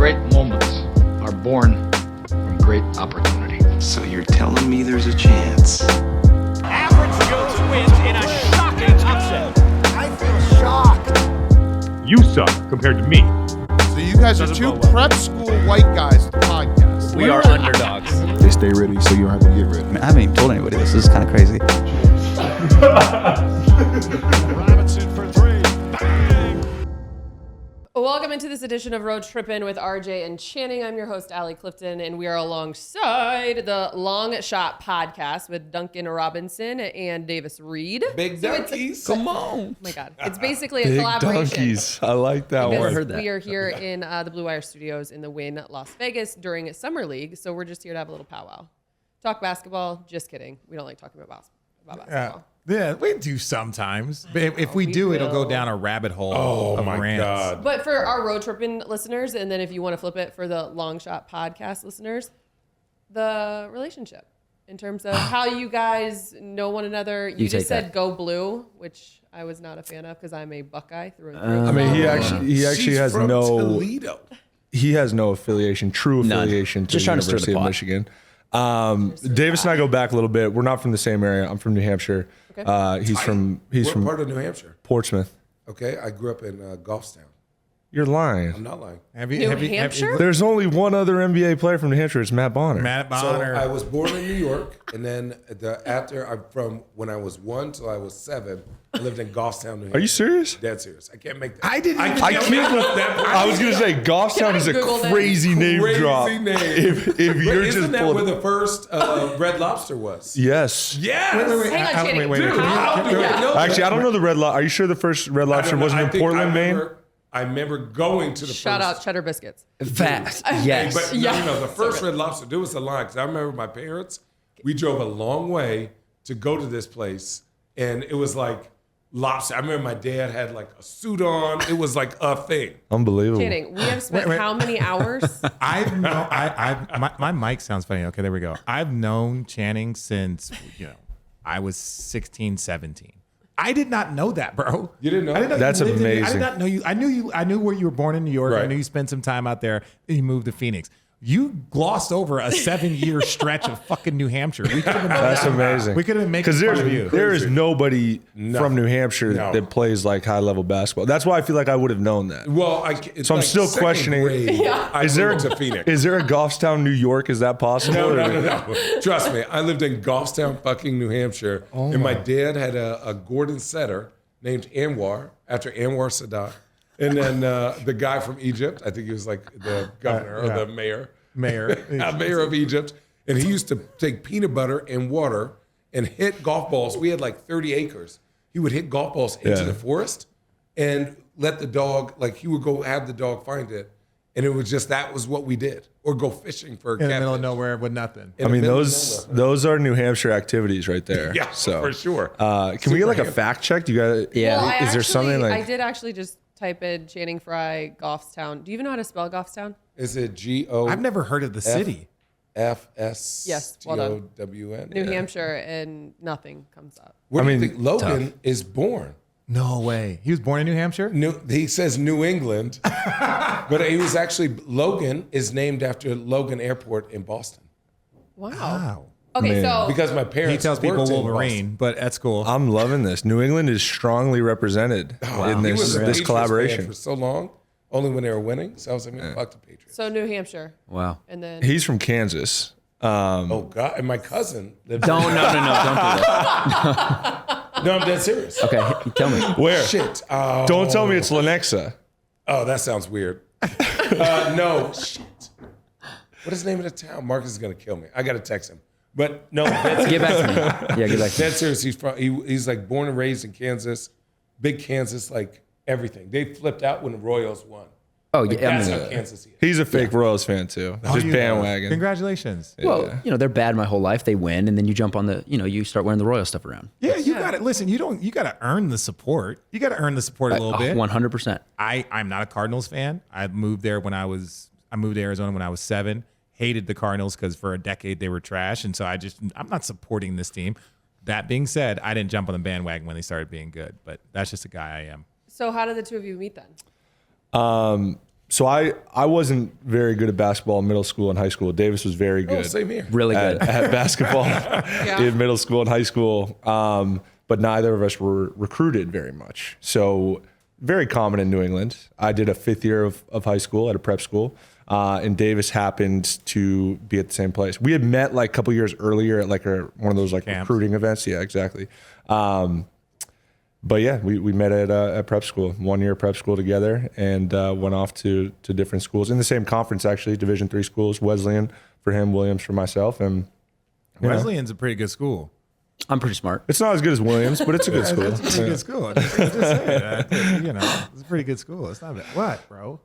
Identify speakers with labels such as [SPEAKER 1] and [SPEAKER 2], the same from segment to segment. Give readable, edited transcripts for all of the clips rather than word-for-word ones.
[SPEAKER 1] Great moments are born from great opportunity.
[SPEAKER 2] So you're telling me there's a chance?
[SPEAKER 3] Average Joe's wins in a shocking upset.
[SPEAKER 4] I feel shocked.
[SPEAKER 5] You suck compared to me.
[SPEAKER 4] So you guys are two prep school white guys to podcast.
[SPEAKER 6] We are underdogs.
[SPEAKER 7] They stay ready, so you don't have to get ready.
[SPEAKER 6] I haven't even told anybody this. This is kind of crazy.
[SPEAKER 3] Robinson for three.
[SPEAKER 8] Welcome into this edition of Road Trippin with RJ and Channing. I'm your host, Allie Clifton, and we are alongside the Long Shot podcast with Duncan Robinson and Davis Reed.
[SPEAKER 9] Big donkeys.
[SPEAKER 6] Come on.
[SPEAKER 8] Oh my God. It's basically a
[SPEAKER 7] Big
[SPEAKER 8] collaboration.
[SPEAKER 7] donkeys. I like that
[SPEAKER 8] Because
[SPEAKER 7] one.
[SPEAKER 6] heard that.
[SPEAKER 8] we are here in the Blue Wire Studios in the Wynn, Las Vegas during Summer League. So we're just here to have a little powwow. Talk basketball. Just kidding. We don't like talking about basketball.
[SPEAKER 9] Yeah, we do sometimes. But if we
[SPEAKER 8] we
[SPEAKER 9] do, it'll go
[SPEAKER 8] will.
[SPEAKER 9] down a rabbit hole.
[SPEAKER 4] Oh
[SPEAKER 9] of
[SPEAKER 4] my
[SPEAKER 9] rants.
[SPEAKER 4] God.
[SPEAKER 8] But for our Road Trippin listeners, and then if you want to flip it for the Long Shot podcast listeners, the relationship in terms of how you guys know one another. You just said go blue, which I was not a fan of because I'm a Buckeye through and through.
[SPEAKER 7] I mean, he actually
[SPEAKER 4] She's
[SPEAKER 7] has
[SPEAKER 4] from
[SPEAKER 7] no
[SPEAKER 4] Toledo.
[SPEAKER 7] he has no affiliation, true
[SPEAKER 6] None.
[SPEAKER 7] affiliation to
[SPEAKER 6] Just
[SPEAKER 7] the
[SPEAKER 6] trying to stir
[SPEAKER 7] University
[SPEAKER 6] the
[SPEAKER 7] of
[SPEAKER 6] pot.
[SPEAKER 7] Michigan. Davis and I go back a little bit. We're not from the same area. I'm from New Hampshire.
[SPEAKER 8] Okay.
[SPEAKER 7] He's from
[SPEAKER 4] What part of New Hampshire?
[SPEAKER 7] Portsmouth.
[SPEAKER 4] Okay, I grew up in Goffstown.
[SPEAKER 7] You're lying.
[SPEAKER 4] I'm not lying.
[SPEAKER 9] Have you,
[SPEAKER 8] New
[SPEAKER 9] have you-
[SPEAKER 8] Hampshire?
[SPEAKER 7] There's only one other NBA player from New Hampshire. It's Matt Bonner.
[SPEAKER 9] Matt
[SPEAKER 4] So
[SPEAKER 9] Bonner.
[SPEAKER 4] I was born in New York, and then from when I was 1 till I was 7, I lived in Goffstown, New Hampshire.
[SPEAKER 7] Are you serious?
[SPEAKER 4] Dead serious. I can't make that.
[SPEAKER 9] I didn't even
[SPEAKER 7] I
[SPEAKER 9] know
[SPEAKER 7] can't.
[SPEAKER 9] that.
[SPEAKER 7] I was gonna say Goffstown is a
[SPEAKER 8] Google that?
[SPEAKER 7] crazy name
[SPEAKER 4] Crazy
[SPEAKER 7] drop.
[SPEAKER 4] name.
[SPEAKER 7] If
[SPEAKER 4] But
[SPEAKER 7] you're
[SPEAKER 4] isn't
[SPEAKER 7] just
[SPEAKER 4] that where
[SPEAKER 7] pulling,
[SPEAKER 4] the first Red Lobster was?
[SPEAKER 7] yes.
[SPEAKER 4] Yes.
[SPEAKER 8] Hang on, Channing.
[SPEAKER 4] How do I know
[SPEAKER 7] Actually, I
[SPEAKER 4] that?
[SPEAKER 7] don't know the Red Lobster. Are you sure the first Red Lobster wasn't in Portland, Maine?
[SPEAKER 4] I remember going to the
[SPEAKER 8] Shout
[SPEAKER 4] first.
[SPEAKER 8] out Cheddar Biscuits.
[SPEAKER 6] Fast. Yes.
[SPEAKER 4] But
[SPEAKER 8] Yeah.
[SPEAKER 4] no, the first Red Lobster, there was a line, because I remember my parents, we drove a long way to go to this place, and it was like lobster. I remember my dad had like a suit on. It was like a thing.
[SPEAKER 7] Unbelievable.
[SPEAKER 8] Channing, we have spent
[SPEAKER 9] Wait.
[SPEAKER 8] how many hours?
[SPEAKER 9] I've known. My mic sounds funny. Okay, there we go. I've known Channing since I was 16, 17. I did not know that, bro.
[SPEAKER 4] You didn't know
[SPEAKER 9] I didn't know
[SPEAKER 4] that?
[SPEAKER 7] That's
[SPEAKER 9] you lived in- I
[SPEAKER 7] amazing.
[SPEAKER 9] did not know you. I knew where you were born in New York. I
[SPEAKER 4] Right.
[SPEAKER 9] knew you spent some time out there. Then you moved to Phoenix. You glossed over a 7-year stretch of fucking New Hampshire. We could have
[SPEAKER 7] That's amazing.
[SPEAKER 9] We could have made
[SPEAKER 7] because
[SPEAKER 9] fun of you.
[SPEAKER 7] there is nobody from New Hampshire
[SPEAKER 4] No.
[SPEAKER 7] that plays like high level basketball. That's why I feel like I would have known that.
[SPEAKER 4] Well,
[SPEAKER 7] So I'm still questioning.
[SPEAKER 4] Is there to Phoenix?
[SPEAKER 7] Is there a Goffstown, New York? Is that possible?
[SPEAKER 4] No. Trust me, I lived in Goffstown, fucking New Hampshire, and my dad had a Gordon setter named Anwar after Anwar Sadat, and then the guy from Egypt. I think he was like the governor or the mayor.
[SPEAKER 9] Mayor.
[SPEAKER 4] Mayor of Egypt, and he used to take peanut butter and water and hit golf balls. We had like 30 acres. He would hit golf balls into the forest and let the dog, like he would go have the dog find it, and it was just that was what we did, or go fishing for
[SPEAKER 9] In the middle of
[SPEAKER 4] catfish.
[SPEAKER 9] nowhere with nothing.
[SPEAKER 4] In
[SPEAKER 7] I
[SPEAKER 4] the
[SPEAKER 7] mean,
[SPEAKER 4] middle of
[SPEAKER 7] those
[SPEAKER 4] nowhere.
[SPEAKER 7] those are New Hampshire activities right there.
[SPEAKER 4] Yeah,
[SPEAKER 7] so
[SPEAKER 4] for sure.
[SPEAKER 7] Can we get like a fact check? Do you got?
[SPEAKER 6] Yeah.
[SPEAKER 8] Well,
[SPEAKER 7] Is there something
[SPEAKER 8] I
[SPEAKER 7] like?
[SPEAKER 8] did actually just type in Channing Frye, Goffstown. Do you even know how to spell Goffstown?
[SPEAKER 4] Is it G-O?
[SPEAKER 9] I've never heard of the city.
[SPEAKER 4] F-S-T-O-W-N?
[SPEAKER 8] New Hampshire, and nothing comes up.
[SPEAKER 4] Where do you
[SPEAKER 7] mean,
[SPEAKER 4] think Logan is born?
[SPEAKER 9] No way. He was born in New Hampshire?
[SPEAKER 4] He says New England, but he was actually, Logan is named after Logan Airport in Boston.
[SPEAKER 8] Wow.
[SPEAKER 9] Wow.
[SPEAKER 8] Okay, so
[SPEAKER 4] Because my parents
[SPEAKER 9] He tells people
[SPEAKER 4] worked in
[SPEAKER 9] Wolverine, but that's cool.
[SPEAKER 7] I'm loving this. New England is strongly represented in
[SPEAKER 4] Boston. He
[SPEAKER 7] this
[SPEAKER 4] was a
[SPEAKER 7] this
[SPEAKER 4] Patriots
[SPEAKER 7] collaboration.
[SPEAKER 4] fan for so long, only when they were winning. So I was like, man, fuck the Patriots.
[SPEAKER 8] so New Hampshire,
[SPEAKER 6] Wow.
[SPEAKER 8] and then
[SPEAKER 7] He's from Kansas.
[SPEAKER 4] Oh God! And my cousin lived.
[SPEAKER 6] Don't do that.
[SPEAKER 4] No, I'm dead serious.
[SPEAKER 6] Okay, tell me.
[SPEAKER 7] Where?
[SPEAKER 4] Shit. Oh.
[SPEAKER 7] Don't tell me it's Lenexa.
[SPEAKER 4] Oh, that sounds weird. No. Shit. What is the name of the town? Marcus is gonna kill me. I gotta text him. But no, that's
[SPEAKER 6] Get back to me. Yeah, get back to me.
[SPEAKER 4] dead serious. He's like born and raised in Kansas, big Kansas, like everything. They flipped out when the Royals won.
[SPEAKER 6] Oh,
[SPEAKER 4] Like,
[SPEAKER 6] yeah. I
[SPEAKER 4] that's
[SPEAKER 6] mean,
[SPEAKER 4] how Kansas he is.
[SPEAKER 7] He's a fake Royals fan too. Just
[SPEAKER 9] you know.
[SPEAKER 7] bandwagon.
[SPEAKER 9] Congratulations.
[SPEAKER 6] well, they're bad my whole life. They win, and then you jump on the, you start wearing the Royal stuff around.
[SPEAKER 9] Yeah, you got to listen. You got to earn the support. You got to earn the support a little bit.
[SPEAKER 6] 100%.
[SPEAKER 9] I'm not a Cardinals fan. I moved to Arizona when I was 7. Hated the Cardinals because for a decade they were trash, and so I'm not supporting this team. That being said, I didn't jump on the bandwagon when they started being good, but that's just a guy I am.
[SPEAKER 8] So how did the two of you meet then?
[SPEAKER 7] So I wasn't very good at basketball in middle school and high school. Davis was very
[SPEAKER 4] Oh,
[SPEAKER 7] good.
[SPEAKER 4] same here.
[SPEAKER 6] Really good.
[SPEAKER 7] At basketball in middle school and high school. But neither of us were recruited very much. So very common in New England. I did a 5th year of high school at a prep school. And Davis happened to be at the same place. We had met like a couple years earlier at like one of those like
[SPEAKER 9] Camps.
[SPEAKER 7] recruiting events. Yeah, exactly. But yeah, we met at prep school, 1 year prep school together, and went off to different schools in the same conference, actually, Division III schools, Wesleyan for him, Williams for myself. And you know,
[SPEAKER 9] Wesleyan's a pretty good school.
[SPEAKER 6] I'm pretty smart.
[SPEAKER 7] it's not as good as Williams, but it's a good school.
[SPEAKER 9] It's a pretty good school. Just saying, you know, it's a pretty good school. It's not bad. What, bro?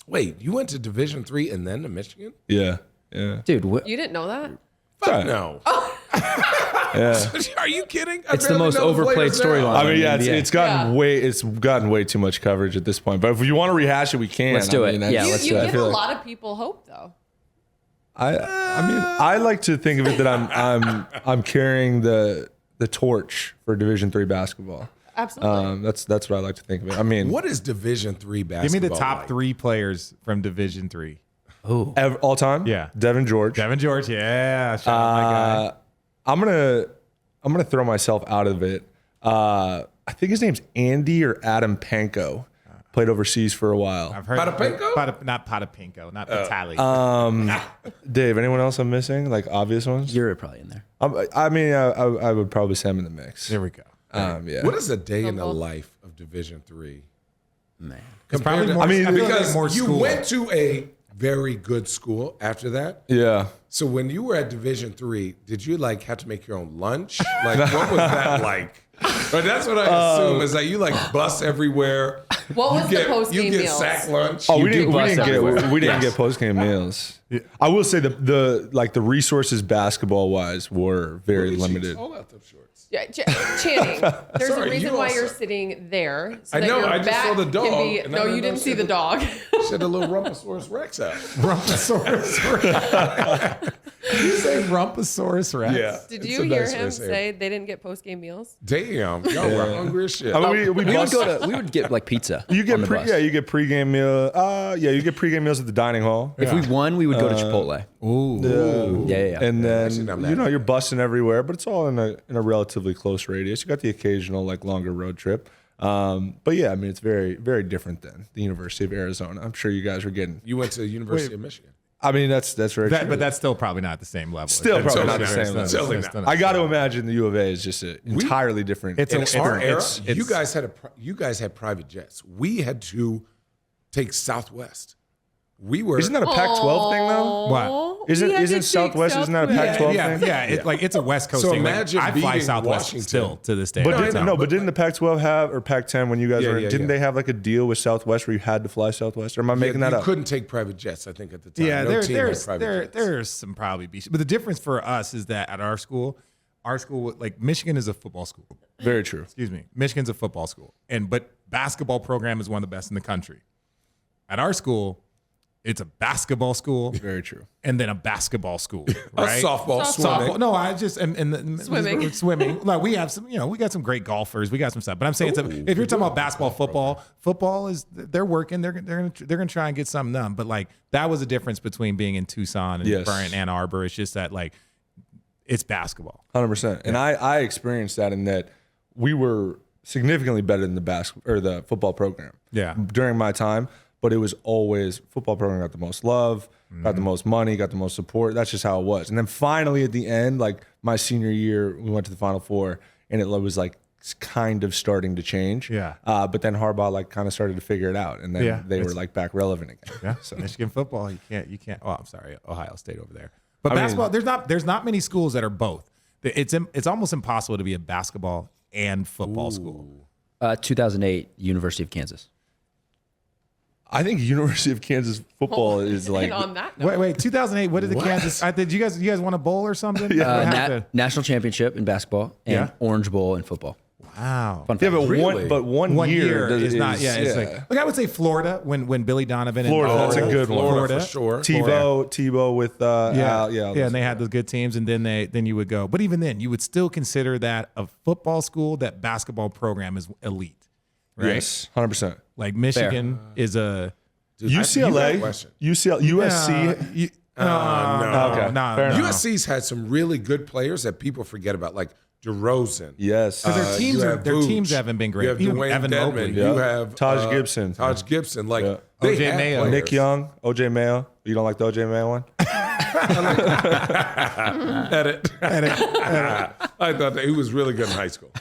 [SPEAKER 4] Wait, you went to Division III and then to Michigan?
[SPEAKER 7] Yeah, yeah.
[SPEAKER 6] Dude,
[SPEAKER 8] You didn't know that?
[SPEAKER 4] Fuck no.
[SPEAKER 7] Yeah.
[SPEAKER 4] Are you kidding?
[SPEAKER 6] it's the most overplayed storyline.
[SPEAKER 7] I mean, yeah,
[SPEAKER 6] in the NBA.
[SPEAKER 7] it's gotten way too much coverage at this point. But if you want to rehash it, we can.
[SPEAKER 6] Let's do it.
[SPEAKER 7] I mean,
[SPEAKER 6] Yeah,
[SPEAKER 8] You,
[SPEAKER 6] let's
[SPEAKER 8] you
[SPEAKER 6] do it.
[SPEAKER 8] give a lot of people hope, though.
[SPEAKER 7] I mean, I like to think of it that I'm carrying the torch for Division III basketball.
[SPEAKER 8] Absolutely.
[SPEAKER 7] That's what I like to think of it. I mean,
[SPEAKER 4] What is Division III basketball?
[SPEAKER 9] Give me the top
[SPEAKER 4] like?
[SPEAKER 9] 3 players from Division 3.
[SPEAKER 7] all time?
[SPEAKER 9] Yeah.
[SPEAKER 7] Devin George.
[SPEAKER 9] Devin George, yeah. Shout out my guy.
[SPEAKER 7] I'm gonna throw myself out of it. I think his name's Andy or Adam Panko. Played overseas for a while.
[SPEAKER 9] I've heard
[SPEAKER 4] Potapenko?
[SPEAKER 9] not Potapenko, not Vitali.
[SPEAKER 7] Dave, anyone else I'm missing? Like obvious ones?
[SPEAKER 6] You're probably in there.
[SPEAKER 7] I mean, I would probably say I'm in the mix.
[SPEAKER 9] There we go.
[SPEAKER 7] Yeah.
[SPEAKER 4] What is a day in the life of Division III?
[SPEAKER 6] Man.
[SPEAKER 9] It's probably more.
[SPEAKER 7] I mean,
[SPEAKER 9] I feel like
[SPEAKER 4] Because
[SPEAKER 9] more
[SPEAKER 4] you
[SPEAKER 9] school.
[SPEAKER 4] went to a very good school after that.
[SPEAKER 7] Yeah.
[SPEAKER 4] So when you were at Division III, did you like have to make your own lunch? Like what was that like? But that's what I assume is like you like bus everywhere.
[SPEAKER 8] What was the post-game
[SPEAKER 4] You get
[SPEAKER 8] meals?
[SPEAKER 4] sack lunch.
[SPEAKER 7] Oh,
[SPEAKER 6] You
[SPEAKER 7] we
[SPEAKER 6] do
[SPEAKER 7] didn't
[SPEAKER 6] bust everywhere.
[SPEAKER 7] we didn't get post game meals. I will say the resources basketball wise were very limited.
[SPEAKER 4] All out them shorts.
[SPEAKER 8] Yeah, Channing, there's
[SPEAKER 4] Sorry,
[SPEAKER 8] a reason
[SPEAKER 4] you
[SPEAKER 8] why
[SPEAKER 4] also-
[SPEAKER 8] you're sitting there. So
[SPEAKER 4] I
[SPEAKER 8] that
[SPEAKER 4] know,
[SPEAKER 8] your
[SPEAKER 4] I just saw
[SPEAKER 8] back
[SPEAKER 4] the dog,
[SPEAKER 8] can be-
[SPEAKER 4] and I
[SPEAKER 8] no,
[SPEAKER 4] didn't
[SPEAKER 8] you
[SPEAKER 4] know
[SPEAKER 8] didn't see
[SPEAKER 4] she
[SPEAKER 8] the
[SPEAKER 4] had-
[SPEAKER 8] dog.
[SPEAKER 4] She had a little Rumposaurus Rex out.
[SPEAKER 9] Rumposaurus. You say Rumposaurus Rex?
[SPEAKER 4] Yeah.
[SPEAKER 8] Did
[SPEAKER 4] it's
[SPEAKER 8] you
[SPEAKER 4] the
[SPEAKER 8] hear
[SPEAKER 4] best
[SPEAKER 8] him
[SPEAKER 4] way to it.
[SPEAKER 8] say they didn't get post-game meals?
[SPEAKER 4] Damn, y'all were hungry as shit.
[SPEAKER 7] I mean, we
[SPEAKER 6] We would get like pizza.
[SPEAKER 7] You get
[SPEAKER 6] on the bus.
[SPEAKER 7] you get pregame meal. You get pregame meals at the dining hall.
[SPEAKER 6] If we won, we would go to Chipotle.
[SPEAKER 9] Ooh.
[SPEAKER 6] Yeah.
[SPEAKER 7] And
[SPEAKER 4] Actually,
[SPEAKER 7] then
[SPEAKER 4] not bad.
[SPEAKER 7] you're busting everywhere, but it's all in a relatively close radius. You got the occasional like longer road trip. But yeah, I mean it's very, very different than the University of Arizona. I'm sure you guys were getting.
[SPEAKER 4] You went to the University of Michigan.
[SPEAKER 7] I mean that's very true.
[SPEAKER 9] But that's still probably not at the same level.
[SPEAKER 7] Still
[SPEAKER 9] It's
[SPEAKER 7] probably
[SPEAKER 9] not
[SPEAKER 7] not the
[SPEAKER 9] fair.
[SPEAKER 7] same
[SPEAKER 9] It's
[SPEAKER 7] level.
[SPEAKER 9] not-
[SPEAKER 4] Totally
[SPEAKER 9] it's
[SPEAKER 4] not.
[SPEAKER 9] not-
[SPEAKER 7] I got to imagine the U of A is just an entirely different.
[SPEAKER 9] It's
[SPEAKER 4] In
[SPEAKER 9] a-
[SPEAKER 4] our era,
[SPEAKER 9] it's-
[SPEAKER 4] you guys had private jets. We had to take Southwest. We were.
[SPEAKER 7] Isn't that a Pac-12 thing though?
[SPEAKER 9] What?
[SPEAKER 7] Isn't Southwest? Isn't that a Pac-12
[SPEAKER 9] Yeah,
[SPEAKER 7] thing?
[SPEAKER 9] yeah. It's a West Coast
[SPEAKER 4] So
[SPEAKER 9] thing. Like,
[SPEAKER 4] imagine
[SPEAKER 9] I fly
[SPEAKER 4] beating
[SPEAKER 9] Southwest
[SPEAKER 4] Washington.
[SPEAKER 9] still to this day.
[SPEAKER 7] But
[SPEAKER 4] No, I
[SPEAKER 7] didn't,
[SPEAKER 4] know,
[SPEAKER 7] but didn't the Pac-12 have or Pac-10 when you guys
[SPEAKER 4] Yeah,
[SPEAKER 7] were?
[SPEAKER 4] yeah,
[SPEAKER 7] Didn't
[SPEAKER 4] yeah.
[SPEAKER 7] they have like a deal with Southwest where you had to fly Southwest? Or am I making that
[SPEAKER 4] you
[SPEAKER 7] up?
[SPEAKER 4] couldn't take private jets, I think, at the time.
[SPEAKER 9] Yeah,
[SPEAKER 4] No team had private jets.
[SPEAKER 9] there's some probably be, but the difference for us is that at our school, like Michigan is a football school.
[SPEAKER 7] Very true.
[SPEAKER 9] Excuse me, Michigan's a football school, but basketball program is one of the best in the country. At our school, it's a basketball school,
[SPEAKER 7] Very true.
[SPEAKER 9] and then a basketball school, right?
[SPEAKER 4] Softball, swimming.
[SPEAKER 9] Softball. No, I just and
[SPEAKER 8] Swimming.
[SPEAKER 9] swimming. Like we have some, we got some great golfers. We got some stuff. But I'm saying, if you're talking about basketball, football is they're working. They're gonna try and get something done. But like that was a difference between being in Tucson and
[SPEAKER 7] Yes.
[SPEAKER 9] Burnt Ann Arbor. It's just that like it's basketball.
[SPEAKER 7] 100%. And I experienced that in that we were significantly better than the football program.
[SPEAKER 9] Yeah.
[SPEAKER 7] During my time, but it was always football program got the most love, got the most money, got the most support. That's just how it was. And then finally at the end, like my senior year, we went to the Final Four, and it was like kind of starting to change.
[SPEAKER 9] Yeah.
[SPEAKER 7] But then Harbaugh like kind of started to figure it out, and then
[SPEAKER 9] Yeah,
[SPEAKER 7] they were
[SPEAKER 9] it's-
[SPEAKER 7] like back relevant again.
[SPEAKER 9] Yeah.
[SPEAKER 7] So
[SPEAKER 9] Michigan football, you can't. Oh, I'm sorry, Ohio State over there. But
[SPEAKER 7] I mean-
[SPEAKER 9] basketball, there's not many schools that are both. It's almost impossible to be a basketball and football school.
[SPEAKER 6] 2008, University of Kansas.
[SPEAKER 7] I think University of Kansas football is like
[SPEAKER 8] and on that note,
[SPEAKER 9] Wait, 2008. What did the Kansas? Did you guys won a bowl or something?
[SPEAKER 6] National championship in basketball and
[SPEAKER 9] Yeah.
[SPEAKER 6] Orange Bowl in football.
[SPEAKER 9] Wow.
[SPEAKER 6] Fun
[SPEAKER 7] yeah,
[SPEAKER 6] fact.
[SPEAKER 7] but
[SPEAKER 4] Really?
[SPEAKER 7] one year
[SPEAKER 9] is not.
[SPEAKER 7] is-
[SPEAKER 9] Yeah, it's like I would say Florida when Billy Donovan.
[SPEAKER 7] Florida,
[SPEAKER 9] and
[SPEAKER 7] that's a good one.
[SPEAKER 4] Florida, for sure.
[SPEAKER 7] Tebow with Al,
[SPEAKER 9] and they had those good teams, and then you would go. But even then, you would still consider that a football school. That basketball program is elite, right?
[SPEAKER 7] Yes, 100%.
[SPEAKER 9] Like Michigan is
[SPEAKER 4] Dude, you got a
[SPEAKER 7] UCLA,
[SPEAKER 4] question.
[SPEAKER 7] USC.
[SPEAKER 9] No.
[SPEAKER 7] Okay.
[SPEAKER 9] No.
[SPEAKER 7] Fair enough.
[SPEAKER 4] USC's had some really good players that people forget about, like DeRozan.
[SPEAKER 7] Yes.
[SPEAKER 9] Their teams,
[SPEAKER 4] you have
[SPEAKER 9] their
[SPEAKER 4] Vooch.
[SPEAKER 9] teams haven't been great.
[SPEAKER 4] You have
[SPEAKER 9] Even
[SPEAKER 4] Dwayne
[SPEAKER 9] Evan
[SPEAKER 4] Dedmon.
[SPEAKER 9] Mobley.
[SPEAKER 4] You have
[SPEAKER 7] Taj Gibson.
[SPEAKER 4] Taj Gibson. Like
[SPEAKER 7] Yeah.
[SPEAKER 4] they
[SPEAKER 9] O.J.
[SPEAKER 4] have
[SPEAKER 9] Mayo.
[SPEAKER 4] players.
[SPEAKER 7] Nick Young, OJ Mayo. You don't like the OJ Mayo one?
[SPEAKER 4] Edit. I thought that he was really good in high school.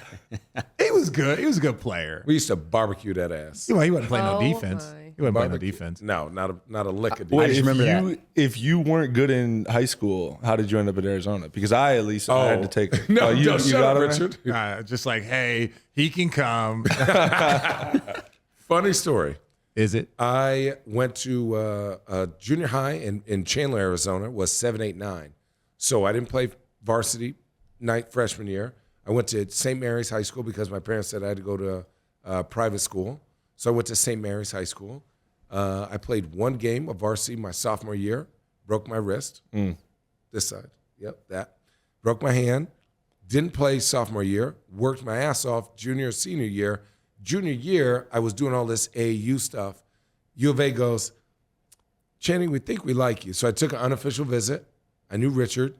[SPEAKER 9] He was good. He was a good player.
[SPEAKER 4] We used to barbecue that ass.
[SPEAKER 9] Well, he wasn't playing no
[SPEAKER 8] Oh,
[SPEAKER 9] defense.
[SPEAKER 8] my.
[SPEAKER 9] He wasn't playing no
[SPEAKER 4] Barbecue.
[SPEAKER 9] defense.
[SPEAKER 4] No, not a lick of
[SPEAKER 7] Wait,
[SPEAKER 4] defense.
[SPEAKER 6] just remember
[SPEAKER 7] if you weren't good in high school, how did you end up at Arizona? Because I at least I had to take it.
[SPEAKER 4] No,
[SPEAKER 7] you
[SPEAKER 4] shut
[SPEAKER 7] got
[SPEAKER 4] up,
[SPEAKER 7] it, man?
[SPEAKER 4] Richard.
[SPEAKER 9] Just like, hey, he can come.
[SPEAKER 4] Funny story.
[SPEAKER 9] Is it?
[SPEAKER 4] I went to junior high in Chandler, Arizona, was 789. So I didn't play varsity freshman year. I went to St. Mary's High School because my parents said I had to go to private school. So I went to St. Mary's High School. I played one game of varsity my sophomore year, broke my wrist. This side. Yep, that. Broke my hand. Didn't play sophomore year. Worked my ass off junior, senior year. Junior year, I was doing all this AAU stuff. U of A goes, Channing, we think we like you. So I took an unofficial visit. I knew Richard.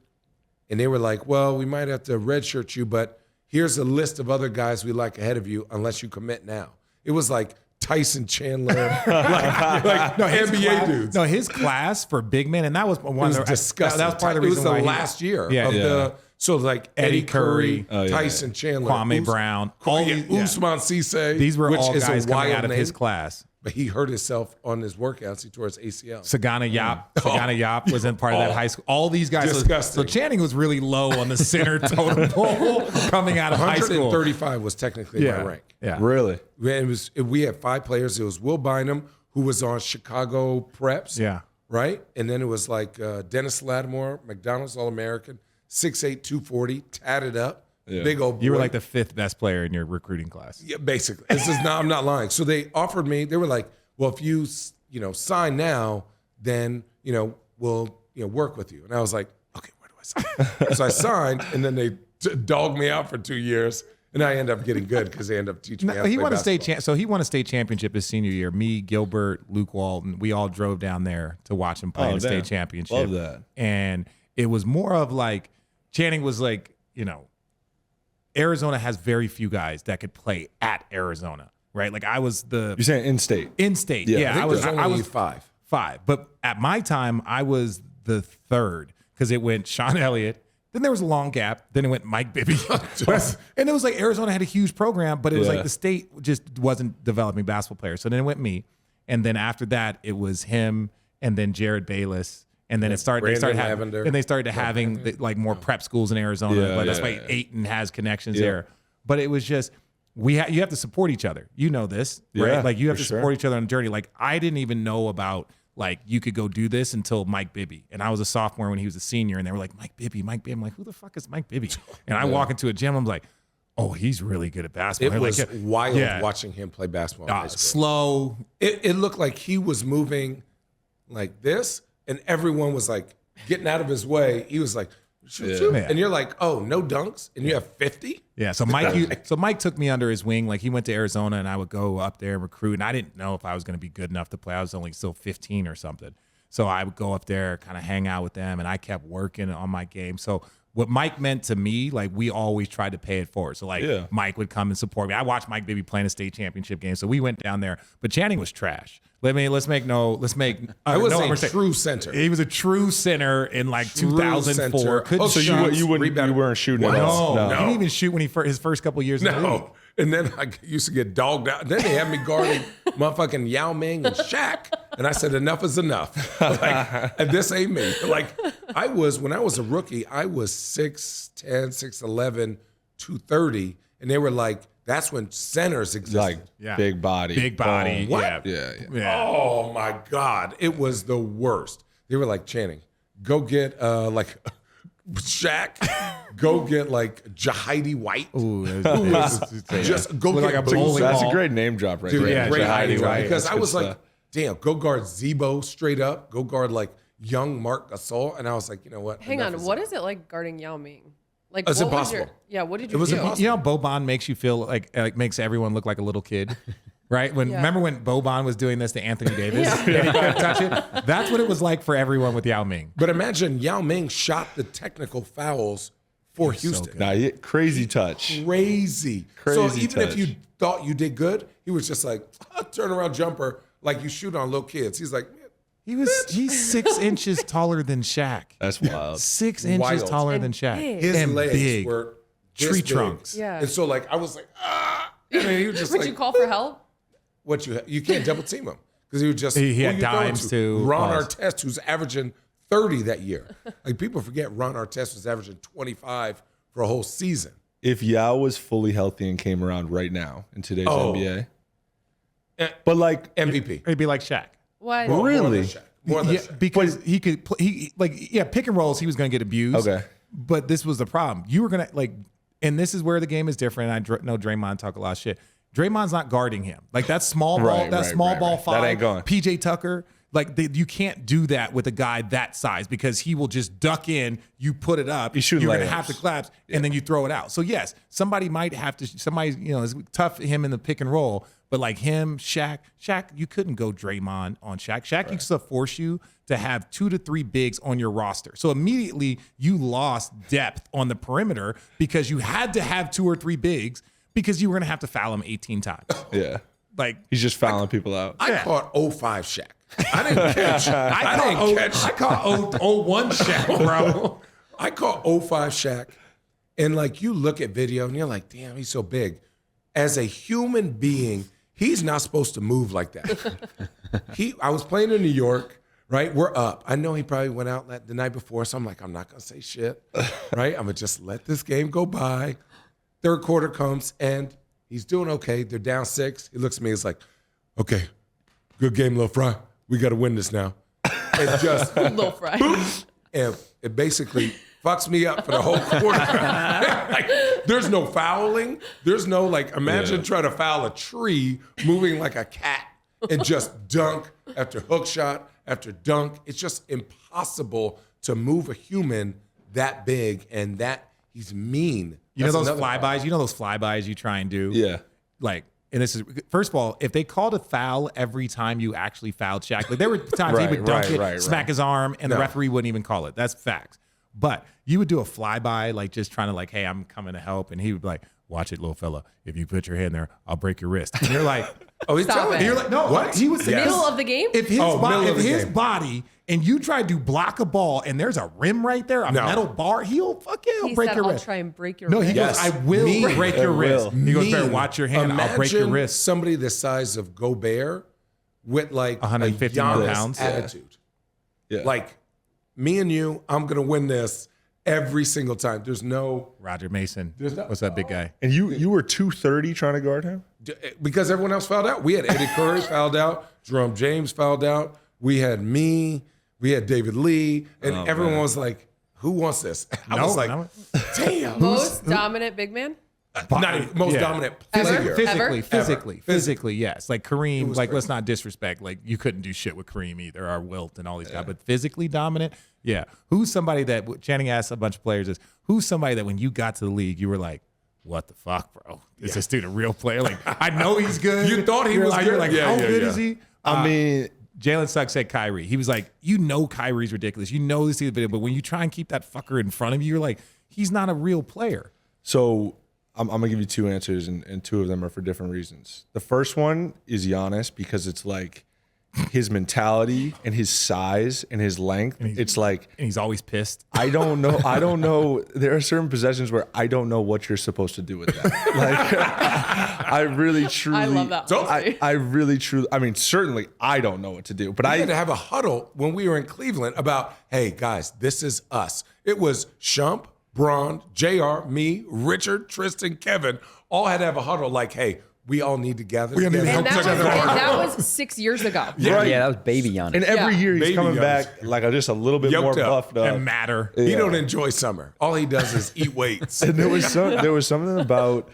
[SPEAKER 4] And they were like, well, we might have to redshirt you, but here's a list of other guys we like ahead of you unless you commit now. It was like Tyson Chandler, like NBA dudes.
[SPEAKER 9] No, his class for big men, and that was one
[SPEAKER 4] It was
[SPEAKER 9] of the,
[SPEAKER 4] disgusting.
[SPEAKER 9] That was part of the
[SPEAKER 4] It was
[SPEAKER 9] reason
[SPEAKER 4] the
[SPEAKER 9] why he-
[SPEAKER 4] last year
[SPEAKER 9] Yeah.
[SPEAKER 4] of
[SPEAKER 9] Yeah.
[SPEAKER 4] the so like Eddie Curry, Tyson Chandler,
[SPEAKER 9] Kwame Brown, all these- yeah.
[SPEAKER 4] Usman Cisse.
[SPEAKER 9] These were
[SPEAKER 4] which
[SPEAKER 9] all
[SPEAKER 4] is a
[SPEAKER 9] guys coming
[SPEAKER 4] wild
[SPEAKER 9] out of
[SPEAKER 4] name,
[SPEAKER 9] his class.
[SPEAKER 4] But he hurt himself on his workouts. He tore his ACL.
[SPEAKER 9] Sagana Yap was in part of that high school. All these guys.
[SPEAKER 4] Disgusting.
[SPEAKER 9] So Channing was really low on the center totem pole coming out of high school.
[SPEAKER 4] 135 was technically my rank.
[SPEAKER 9] Yeah.
[SPEAKER 7] Really?
[SPEAKER 4] We had 5 players. It was Will Bynum, who was on Chicago Preps.
[SPEAKER 9] Yeah.
[SPEAKER 4] Right? And then it was like Dennis Lattimore, McDonald's All-American, 6'8", 240, tatted up. Big old boy.
[SPEAKER 9] You were like the 5th best player in your recruiting class.
[SPEAKER 4] Yeah, basically. I'm not lying. So they offered me, they were like, well, if you sign now, then, we'll, work with you. And I was like, okay, where do I sign? So I signed, and then they dogged me out for 2 years. And I ended up getting good because they ended up teaching me how to
[SPEAKER 9] He
[SPEAKER 4] play
[SPEAKER 9] won a state
[SPEAKER 4] basketball.
[SPEAKER 9] so he won a state championship his senior year. Me, Gilbert, Luke Walton, we all drove down there to watch him play in the
[SPEAKER 7] damn.
[SPEAKER 9] state championship.
[SPEAKER 7] Love that.
[SPEAKER 9] And it was more of like Channing was like, Arizona has very few guys that could play at Arizona, right? Like I was
[SPEAKER 7] You're saying in state?
[SPEAKER 9] in state.
[SPEAKER 7] Yeah,
[SPEAKER 9] Yeah,
[SPEAKER 4] I think
[SPEAKER 9] was
[SPEAKER 4] there's
[SPEAKER 9] I
[SPEAKER 4] only
[SPEAKER 9] was
[SPEAKER 4] 5.
[SPEAKER 9] 5. But at my time, I was the 3rd because it went Sean Elliott. Then there was a long gap. Then it went Mike Bibby. And it was like Arizona had a huge program, but it was like the state just wasn't developing basketball players. So then it went me. And then after that, it was him and then Jared Bayless. And then they started
[SPEAKER 4] Lavender.
[SPEAKER 9] and they started having like more prep schools in Arizona.
[SPEAKER 7] Yeah,
[SPEAKER 9] But that's
[SPEAKER 7] yeah,
[SPEAKER 9] why Ayton has connections there. But it was just you have to support each other. You know this, right?
[SPEAKER 7] Yeah,
[SPEAKER 9] Like you have
[SPEAKER 7] for
[SPEAKER 9] to
[SPEAKER 7] sure.
[SPEAKER 9] support each other on the journey. Like I didn't even know about like you could go do this until Mike Bibby. And I was a sophomore when he was a senior, and they were like, Mike Bibby. I'm like, who the fuck is Mike Bibby? And I walk into a gym, I'm like, oh, he's really good at basketball.
[SPEAKER 4] It
[SPEAKER 9] They're
[SPEAKER 4] was
[SPEAKER 9] like,
[SPEAKER 4] wild watching him play basketball in high school.
[SPEAKER 9] slow.
[SPEAKER 4] It looked like he was moving like this, and everyone was like getting out of his way. He was like, shoot, shoot.
[SPEAKER 9] Yeah.
[SPEAKER 4] And you're like, oh, no dunks? And you have 50?
[SPEAKER 9] Yeah, so Mike took me under his wing. Like he went to Arizona, and I would go up there and recruit. And I didn't know if I was going to be good enough to play. I was only still 15 or something. So I would go up there, kind of hang out with them, and I kept working on my game. So what Mike meant to me, like we always tried to pay it forward. So like Mike would come and support me. I watched Mike Bibby playing a state championship game. So we went down there, but Channing was trash. I was
[SPEAKER 4] a true center.
[SPEAKER 9] He was a true center in like
[SPEAKER 4] True
[SPEAKER 9] 2004.
[SPEAKER 4] center.
[SPEAKER 9] Couldn't
[SPEAKER 7] So
[SPEAKER 9] shoot.
[SPEAKER 7] you weren't shooting at all?
[SPEAKER 9] No, he didn't even shoot when his first couple of years in the league.
[SPEAKER 4] No. And then I used to get dogged out. Then they had me guarding motherfucking Yao Ming and Shaq. And I said, enough is enough. Like, and this ain't me. Like, when I was a rookie, I was 6'10", 6'11", 230. And they were like, that's when centers existed.
[SPEAKER 7] Like big body.
[SPEAKER 9] Big body.
[SPEAKER 4] What?
[SPEAKER 9] Yeah.
[SPEAKER 4] Oh, my God. It was the worst. They were like, Channing, go get like Shaq, go get like Jahidi White.
[SPEAKER 9] Ooh,
[SPEAKER 4] Just go
[SPEAKER 9] Look
[SPEAKER 4] get
[SPEAKER 9] like a
[SPEAKER 4] Boozer.
[SPEAKER 9] bowling
[SPEAKER 7] That's
[SPEAKER 9] ball.
[SPEAKER 7] a great name drop right
[SPEAKER 4] Dude,
[SPEAKER 7] there.
[SPEAKER 9] yeah,
[SPEAKER 4] great
[SPEAKER 9] Jahidi
[SPEAKER 4] idea,
[SPEAKER 9] White.
[SPEAKER 4] because
[SPEAKER 7] That's
[SPEAKER 4] I
[SPEAKER 7] good
[SPEAKER 4] was like,
[SPEAKER 7] stuff.
[SPEAKER 4] damn, go guard Zebo straight up, go guard like young Mark Gasol, and I was like, you know what?
[SPEAKER 8] Hang
[SPEAKER 4] enough
[SPEAKER 8] on,
[SPEAKER 4] is
[SPEAKER 8] what
[SPEAKER 4] enough.
[SPEAKER 8] is it like guarding Yao Ming? Like,
[SPEAKER 4] It's
[SPEAKER 8] what was
[SPEAKER 4] impossible.
[SPEAKER 8] what did you
[SPEAKER 4] It was
[SPEAKER 8] do?
[SPEAKER 4] impossible.
[SPEAKER 9] You know how Boban makes you feel like makes everyone look like a little kid? Right?
[SPEAKER 8] Yeah.
[SPEAKER 9] Remember when Boban was doing this to Anthony Davis? And he couldn't touch it? That's what it was like for everyone with Yao Ming.
[SPEAKER 4] But imagine Yao Ming shot the technical fouls for Houston.
[SPEAKER 7] Crazy touch.
[SPEAKER 4] Crazy. So
[SPEAKER 7] Crazy
[SPEAKER 4] even if
[SPEAKER 7] touch.
[SPEAKER 4] you thought you did good, he was just like, turn around jumper like you shoot on little kids. He's like,
[SPEAKER 9] He's 6 inches taller than Shaq.
[SPEAKER 7] That's wild.
[SPEAKER 9] 6 inches
[SPEAKER 4] Wild.
[SPEAKER 9] taller
[SPEAKER 8] And
[SPEAKER 9] than Shaq.
[SPEAKER 8] big.
[SPEAKER 4] his
[SPEAKER 9] and
[SPEAKER 4] legs
[SPEAKER 9] big.
[SPEAKER 4] were this
[SPEAKER 9] Tree
[SPEAKER 4] big.
[SPEAKER 9] trunks.
[SPEAKER 8] Yeah.
[SPEAKER 4] And so like I was like, And then he was just
[SPEAKER 8] Would
[SPEAKER 4] like,
[SPEAKER 8] you call for help?
[SPEAKER 4] what you can't double team him because he was just
[SPEAKER 9] He had
[SPEAKER 4] who you throwing
[SPEAKER 9] dimes to
[SPEAKER 4] Ron
[SPEAKER 9] Pause.
[SPEAKER 4] Artest, who's averaging 30 that year. Like people forget Ron Artest was averaging 25 for a whole season.
[SPEAKER 7] If Yao was fully healthy and came around right now in today's NBA,
[SPEAKER 4] Eh,
[SPEAKER 7] but like
[SPEAKER 4] MVP.
[SPEAKER 9] He'd be like Shaq.
[SPEAKER 8] What?
[SPEAKER 4] More
[SPEAKER 7] Really?
[SPEAKER 4] than Shaq. More than
[SPEAKER 9] Yeah,
[SPEAKER 4] Shaq.
[SPEAKER 9] because he could pick and rolls, he was going to get abused.
[SPEAKER 7] Okay.
[SPEAKER 9] But this was the problem. You were going to and this is where the game is different. I know Draymond talk a lot of shit. Draymond's not guarding him. Like that small ball,
[SPEAKER 7] Right,
[SPEAKER 9] that
[SPEAKER 7] right,
[SPEAKER 9] small
[SPEAKER 7] right,
[SPEAKER 9] ball
[SPEAKER 7] right.
[SPEAKER 9] five.
[SPEAKER 7] That ain't going.
[SPEAKER 9] PJ Tucker, you can't do that with a guy that size because he will just duck in. You put it up.
[SPEAKER 7] He's shooting
[SPEAKER 9] You're going to
[SPEAKER 7] layups.
[SPEAKER 9] have to collapse, and then you throw it out. So yes, somebody might have to. Somebody, it's tough him in the pick and roll. But like him, Shaq, you couldn't go Draymond on Shaq. Shaq used to force you to have 2 to 3 bigs on your roster. So immediately you lost depth on the perimeter because you had to have 2 or 3 bigs because you were going to have to foul him 18 times.
[SPEAKER 7] yeah,
[SPEAKER 9] Like
[SPEAKER 7] he's just fouling people out.
[SPEAKER 4] I caught 05 Shaq. I didn't catch.
[SPEAKER 9] I caught 01 Shaq, bro.
[SPEAKER 4] I caught 05 Shaq, and like you look at video and you're like, damn, he's so big. As a human being, he's not supposed to move like that. I was playing in New York, right? We're up. I know he probably went out the night before, so I'm like, I'm not gonna say shit, right? I'm gonna just let this game go by. Third quarter comes and he's doing okay. They're down 6. He looks at me, he's like, okay, good game, Lil Fry. We gotta win this now. And just
[SPEAKER 8] Little fry.
[SPEAKER 4] and it basically fucks me up for the whole quarter. Like, there's no fouling. There's no imagine trying to foul a tree moving like a cat and just dunk after hook shot after dunk. It's just impossible to move a human that big and that he's mean.
[SPEAKER 9] You know
[SPEAKER 4] That's
[SPEAKER 9] those
[SPEAKER 4] another
[SPEAKER 9] flybys?
[SPEAKER 4] problem.
[SPEAKER 9] You know those flybys you try and do?
[SPEAKER 7] Yeah.
[SPEAKER 9] And this is, first of all, if they called a foul every time you actually fouled Shaq, there were times he would dunk it, smack his arm, and the referee wouldn't even call it. That's facts. But you would do a flyby, just trying to hey, I'm coming to help. And he would be like, watch it, little fella. If you put your hand there, I'll break your wrist. And you're like,
[SPEAKER 4] Oh, he's
[SPEAKER 8] Stop
[SPEAKER 4] telling
[SPEAKER 8] it.
[SPEAKER 4] you.
[SPEAKER 9] you're like, no,
[SPEAKER 4] What?
[SPEAKER 9] he was
[SPEAKER 4] Yes.
[SPEAKER 8] Middle of the game?
[SPEAKER 9] If his,
[SPEAKER 4] middle of the
[SPEAKER 9] his
[SPEAKER 4] game.
[SPEAKER 9] body and you try to block a ball and there's a rim right there, a
[SPEAKER 4] No.
[SPEAKER 9] metal bar, he'll
[SPEAKER 8] He
[SPEAKER 9] break
[SPEAKER 8] said,
[SPEAKER 9] your
[SPEAKER 8] I'll
[SPEAKER 9] wrist.
[SPEAKER 8] try and break your
[SPEAKER 9] No,
[SPEAKER 8] wrist.
[SPEAKER 9] he
[SPEAKER 4] Yes.
[SPEAKER 9] goes, I will
[SPEAKER 4] Me.
[SPEAKER 9] break your
[SPEAKER 7] I
[SPEAKER 9] wrist.
[SPEAKER 7] will.
[SPEAKER 9] He goes,
[SPEAKER 4] Mean.
[SPEAKER 9] better watch your hand. I'll break your
[SPEAKER 4] Imagine
[SPEAKER 9] wrist.
[SPEAKER 4] somebody the size of Gobert with
[SPEAKER 9] 150
[SPEAKER 4] a
[SPEAKER 9] more
[SPEAKER 4] Giannis
[SPEAKER 9] pounds.
[SPEAKER 4] attitude.
[SPEAKER 7] Yeah.
[SPEAKER 4] Like me and you, I'm gonna win this every single time. There's no
[SPEAKER 9] Roger Mason.
[SPEAKER 4] There's no-
[SPEAKER 9] What's that big guy?
[SPEAKER 7] And you were 230 trying to guard him?
[SPEAKER 4] because everyone else fouled out. We had Eddie Curry fouled out, Jerome James fouled out. We had me, we had David Lee, and everyone was like, "Who wants this?" I was like,
[SPEAKER 9] no.
[SPEAKER 4] "Damn,
[SPEAKER 8] Most dominant big man?
[SPEAKER 4] not even most
[SPEAKER 9] Yeah.
[SPEAKER 4] dominant
[SPEAKER 8] Ever?
[SPEAKER 4] player."
[SPEAKER 9] Physically, yes. Like Kareem, let's not disrespect. You couldn't do shit with Kareem either, or Wilt and all these guys. But physically dominant, yeah. Who's somebody that Channing asked a bunch of players who's somebody that when you got to the league, you were like, what the fuck, bro? Is this dude a real player? I know he's good.
[SPEAKER 4] You thought he
[SPEAKER 9] You're
[SPEAKER 4] was
[SPEAKER 9] like,
[SPEAKER 4] good?
[SPEAKER 9] You're like,
[SPEAKER 4] Yeah,
[SPEAKER 9] how
[SPEAKER 4] yeah,
[SPEAKER 9] good
[SPEAKER 4] yeah.
[SPEAKER 9] is he?
[SPEAKER 7] I mean,
[SPEAKER 9] Jalen Suggs said Kyrie. He was like, Kyrie's ridiculous. You know this is the video, but when you try and keep that fucker in front of you, you're like, he's not a real player.
[SPEAKER 7] so I'm going to give you 2 answers, and 2 of them are for different reasons. The first one is Giannis because it's his mentality and his size and his length. It's
[SPEAKER 9] And he's always pissed.
[SPEAKER 7] I don't know. There are certain possessions where I don't know what you're supposed to do with that. I really, truly.
[SPEAKER 8] I love that one, too.
[SPEAKER 7] I really, truly. I mean, certainly, I don't know what to do. But
[SPEAKER 4] I had to have a huddle when we were in Cleveland about, hey guys, this is us. It was Shump, Braun, JR, me, Richard, Tristan, Kevin, all had to have a huddle hey, we all need to gather together.
[SPEAKER 8] And that was 6 years ago.
[SPEAKER 7] Right.
[SPEAKER 6] Yeah, that was baby Giannis.
[SPEAKER 7] And every
[SPEAKER 8] Yeah.
[SPEAKER 7] year he's
[SPEAKER 4] Baby
[SPEAKER 7] coming
[SPEAKER 4] Giannis.
[SPEAKER 7] back just a little bit
[SPEAKER 4] Yoked
[SPEAKER 7] more
[SPEAKER 4] up
[SPEAKER 7] buffed up.
[SPEAKER 9] And matter.
[SPEAKER 4] He don't enjoy summer. All he does is eat weights.
[SPEAKER 7] And there was something about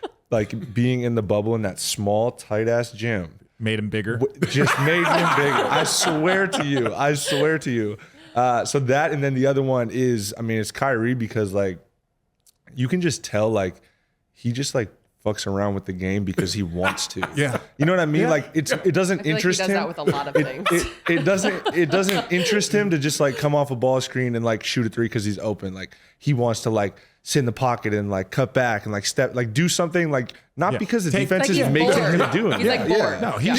[SPEAKER 7] being in the bubble in that small, tight ass gym.
[SPEAKER 9] Made him bigger.
[SPEAKER 7] Just made him bigger. I swear to you. So that, and then the other one is, it's Kyrie because you can just tell he just fucks around with the game because he wants to.
[SPEAKER 9] Yeah.
[SPEAKER 7] You know what I mean?
[SPEAKER 9] Yeah.
[SPEAKER 7] Like it doesn't
[SPEAKER 8] I feel
[SPEAKER 7] interest
[SPEAKER 8] like he does
[SPEAKER 7] him.
[SPEAKER 8] that with a lot of things.
[SPEAKER 7] It doesn't interest him to just like come off a ball screen and like shoot a three because he's open. Like he wants to like sit in the pocket and like cut back and like step, like do something, like not because the defense
[SPEAKER 8] like
[SPEAKER 7] is
[SPEAKER 8] he's
[SPEAKER 7] making
[SPEAKER 8] bored.
[SPEAKER 7] him do it.
[SPEAKER 8] He's like bored.
[SPEAKER 9] No,
[SPEAKER 4] He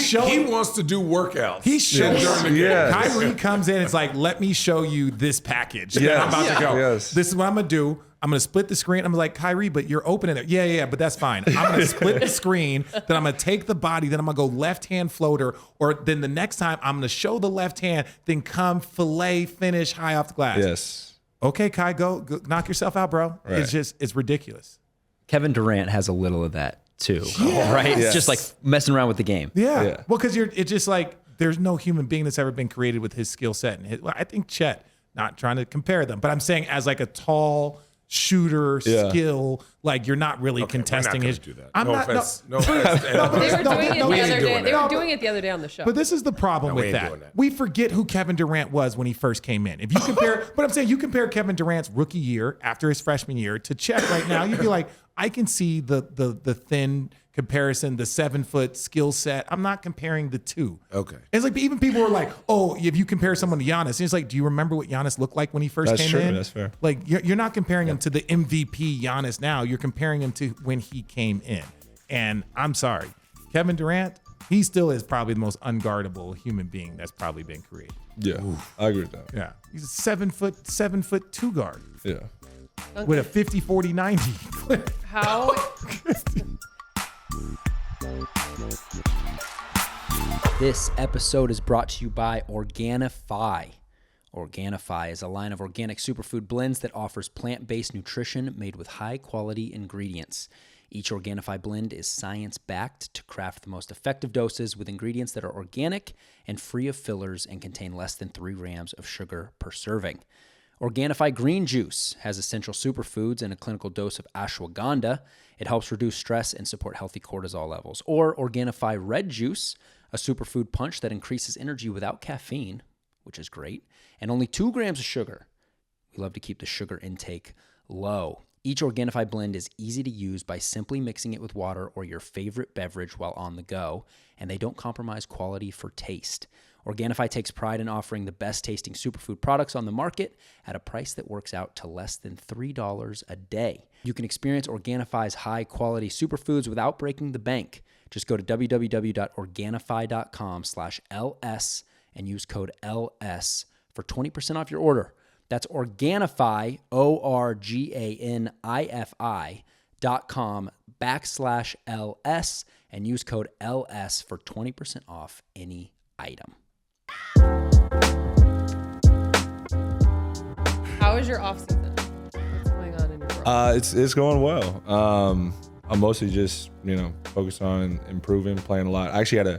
[SPEAKER 4] wants to do workouts.
[SPEAKER 9] He shows
[SPEAKER 4] during the game.
[SPEAKER 7] Yes.
[SPEAKER 9] Kyrie comes in. It's like, let me show you this package.
[SPEAKER 7] Yes.
[SPEAKER 9] And I'm about to go.
[SPEAKER 7] Yes.
[SPEAKER 9] This is what I'm gonna do. I'm gonna split the screen. I'm like, Kyrie, but you're open in there. Yeah, but that's fine. I'm gonna split the screen. Then I'm gonna take the body. Then I'm gonna go left hand floater. Or then the next time I'm gonna show the left hand. Then come fillet finish high off the glass.
[SPEAKER 7] Yes.
[SPEAKER 9] Okay, Kai, go knock yourself out, bro.
[SPEAKER 7] Right.
[SPEAKER 9] It's ridiculous.
[SPEAKER 6] Kevin Durant has a little of that too, right?
[SPEAKER 7] Yes.
[SPEAKER 6] Just like messing around with the game.
[SPEAKER 9] Yeah.
[SPEAKER 7] Yeah.
[SPEAKER 9] Well, because it's just like there's no human being that's ever been created with his skill set. And I think Chet, not trying to compare them, but I'm saying as like a tall shooter skill, like you're not really contesting his.
[SPEAKER 4] Do that.
[SPEAKER 9] I'm
[SPEAKER 4] no
[SPEAKER 9] not.
[SPEAKER 4] offense.
[SPEAKER 9] No,
[SPEAKER 4] No offense.
[SPEAKER 8] They were doing it the
[SPEAKER 4] we ain't
[SPEAKER 8] other
[SPEAKER 4] doing
[SPEAKER 8] day.
[SPEAKER 4] that.
[SPEAKER 8] They were doing it the other day on the show.
[SPEAKER 9] But this is the problem
[SPEAKER 4] we
[SPEAKER 9] with
[SPEAKER 4] ain't
[SPEAKER 9] that.
[SPEAKER 4] doing that.
[SPEAKER 9] We forget who Kevin Durant was when he first came in. If you compare, but I'm saying you compare Kevin Durant's rookie year after his freshman year to Chet right now, you'd be like, I can see the thin comparison, the 7 foot skill set. I'm not comparing the two.
[SPEAKER 4] Okay.
[SPEAKER 9] It's like even people were like, oh, if you compare someone to Giannis, it's like, do you remember what Giannis looked like when he first
[SPEAKER 7] That's
[SPEAKER 9] came
[SPEAKER 7] true.
[SPEAKER 9] in?
[SPEAKER 7] That's fair.
[SPEAKER 9] Like you're not comparing him to the MVP Giannis now. You're comparing him to when he came in. And I'm sorry, Kevin Durant, he still is probably the most unguardable human being that's probably been created.
[SPEAKER 7] Yeah. I agree with that.
[SPEAKER 9] Yeah. He's a 7 foot 2 guard
[SPEAKER 7] Yeah.
[SPEAKER 9] with a 50-40-90 clip.
[SPEAKER 8] How?
[SPEAKER 6] This episode is brought to you by Organifi. Organifi is a line of organic superfood blends that offers plant-based nutrition made with high-quality ingredients. Each Organifi blend is science-backed to craft the most effective doses with ingredients that are organic and free of fillers and contain less than 3 grams of sugar per serving. Organifi Green Juice has essential superfoods and a clinical dose of ashwagandha. It helps reduce stress and support healthy cortisol levels. Or Organifi Red Juice, a superfood punch that increases energy without caffeine, which is great, and only 2 grams of sugar. We love to keep the sugar intake low. Each Organifi blend is easy to use by simply mixing it with water or your favorite beverage while on the go, and they don't compromise quality for taste. Organifi takes pride in offering the best tasting superfood products on the market at a price that works out to less than $3 a day. You can experience Organifi's high quality superfoods without breaking the bank. Just go to www.organifi.com/LS and use code LS for 20% off your order. That's Organifi, ORGANIFI.com/LS and use code LS for 20% off any item.
[SPEAKER 8] How is your off season? What's going on in your world?
[SPEAKER 7] It's going well. I'm mostly just focused on improving, playing a lot. I actually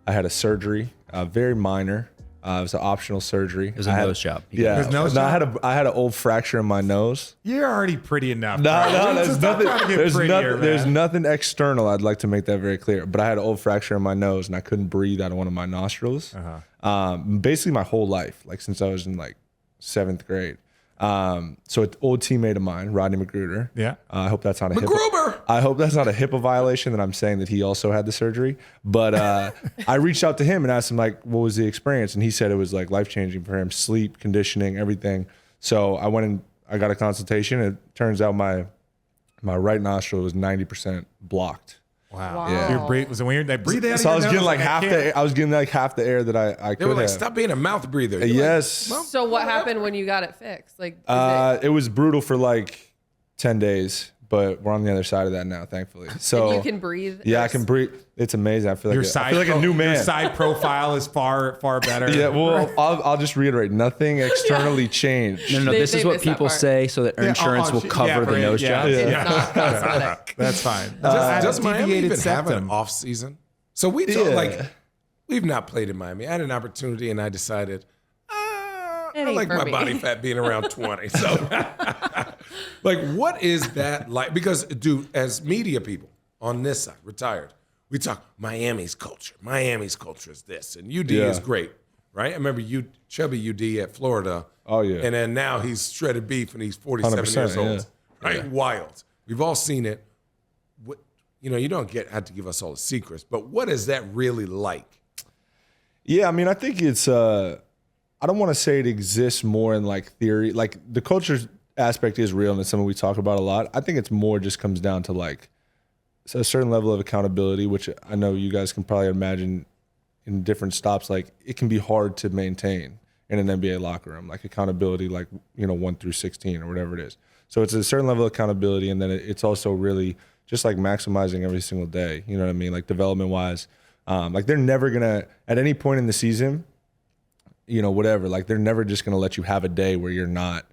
[SPEAKER 7] had a surgery, very minor. It was an optional surgery.
[SPEAKER 6] It was a nose job.
[SPEAKER 7] Yeah,
[SPEAKER 9] His nose
[SPEAKER 7] no,
[SPEAKER 9] job?
[SPEAKER 7] I had an old fracture in my nose.
[SPEAKER 9] You're already pretty enough.
[SPEAKER 7] No,
[SPEAKER 9] bro.
[SPEAKER 7] there's
[SPEAKER 9] Just stop
[SPEAKER 7] nothing.
[SPEAKER 9] trying to get
[SPEAKER 7] There's
[SPEAKER 9] prettier,
[SPEAKER 7] nothing. There's
[SPEAKER 9] man.
[SPEAKER 7] nothing external. I'd like to make that very clear. But I had an old fracture in my nose, and I couldn't breathe out of one of my nostrils. Basically, my whole life, like since I was in like 7th grade. So an old teammate of mine, Rodney Magruder.
[SPEAKER 9] Yeah.
[SPEAKER 7] I hope that's not a
[SPEAKER 4] McGruber!
[SPEAKER 7] I hope that's not a HIPAA violation that I'm saying that he also had the surgery. But I reached out to him and asked him like, what was the experience? And he said it was like life changing for him, sleep, conditioning, everything. So I went and I got a consultation. It turns out my right nostril was 90% blocked.
[SPEAKER 9] Wow.
[SPEAKER 7] Yeah.
[SPEAKER 9] Your breathe was when you're breathe out.
[SPEAKER 7] So
[SPEAKER 9] of
[SPEAKER 7] I was
[SPEAKER 9] your
[SPEAKER 7] getting
[SPEAKER 9] nose,
[SPEAKER 7] like
[SPEAKER 9] I
[SPEAKER 7] half
[SPEAKER 9] can't.
[SPEAKER 7] I was getting like half the air that I
[SPEAKER 4] They
[SPEAKER 7] could
[SPEAKER 4] were like,
[SPEAKER 7] have.
[SPEAKER 4] stop being a mouth breather. You're
[SPEAKER 7] Yes.
[SPEAKER 4] Like,
[SPEAKER 8] So what happened when you got it fixed? Like,
[SPEAKER 7] It was brutal for like 10 days, but we're on the other side of that now, thankfully. So
[SPEAKER 8] and you can breathe.
[SPEAKER 7] yeah, I can breathe. It's amazing. I feel
[SPEAKER 9] Your
[SPEAKER 7] like
[SPEAKER 9] side
[SPEAKER 7] I feel like a new man.
[SPEAKER 9] Your side profile is far better.
[SPEAKER 7] Yeah, well, I'll just reiterate. Nothing externally changed.
[SPEAKER 6] No,
[SPEAKER 8] They-
[SPEAKER 6] this
[SPEAKER 8] they
[SPEAKER 6] is what
[SPEAKER 8] missed that
[SPEAKER 6] people
[SPEAKER 8] part.
[SPEAKER 6] say so that insurance will cover the nose job.
[SPEAKER 8] It's not cosmetic.
[SPEAKER 9] That's fine.
[SPEAKER 4] Does Miami
[SPEAKER 9] Deviated
[SPEAKER 4] even have an
[SPEAKER 9] septum.
[SPEAKER 4] off season? So we talk,
[SPEAKER 7] Yeah.
[SPEAKER 4] like we've not played in Miami. I had an opportunity and I decided I
[SPEAKER 8] ain't
[SPEAKER 4] like
[SPEAKER 8] for
[SPEAKER 4] my
[SPEAKER 8] me.
[SPEAKER 4] body fat being around 20. So like what is that like? Because dude, as media people on this side, retired, we talk Miami's culture. Miami's culture is this and UD is great, right? I remember Chubby UD at Florida.
[SPEAKER 7] Oh, yeah.
[SPEAKER 4] And then now he's shredded beef and he's 47 years
[SPEAKER 7] 100%,
[SPEAKER 4] old.
[SPEAKER 7] yeah.
[SPEAKER 4] Right? Wild. We've all seen it. you don't have to give us all the secrets, but what is that really like?
[SPEAKER 7] Yeah, I mean, I think it's I don't want to say it exists more in like theory. Like the culture aspect is real and it's something we talk about a lot. I think it's more just comes down to like a certain level of accountability, which I know you guys can probably imagine in different stops. Like it can be hard to maintain in an NBA locker room, like accountability, like 1 through 16 or whatever it is. So it's a certain level of accountability, and then it's also really just like maximizing every single day. You know what I mean? Like development wise, like they're never gonna at any point in the season, whatever. Like they're never just gonna let you have a day where you're not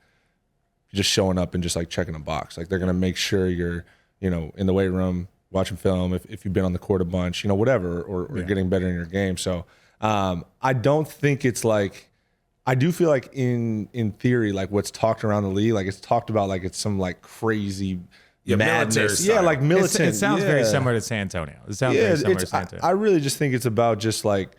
[SPEAKER 7] just showing up and just like checking a box. Like they're gonna make sure you're in the weight room watching film if you've been on the court a bunch, whatever, or getting better in your game. So I don't think it's like. I do feel like in theory, like what's talked around the league, like it's talked about like it's some like crazy madness. Yeah, like militant.
[SPEAKER 9] It sounds very similar to San Antonio. It sounds very similar to San Antonio.
[SPEAKER 7] I really just think it's about just like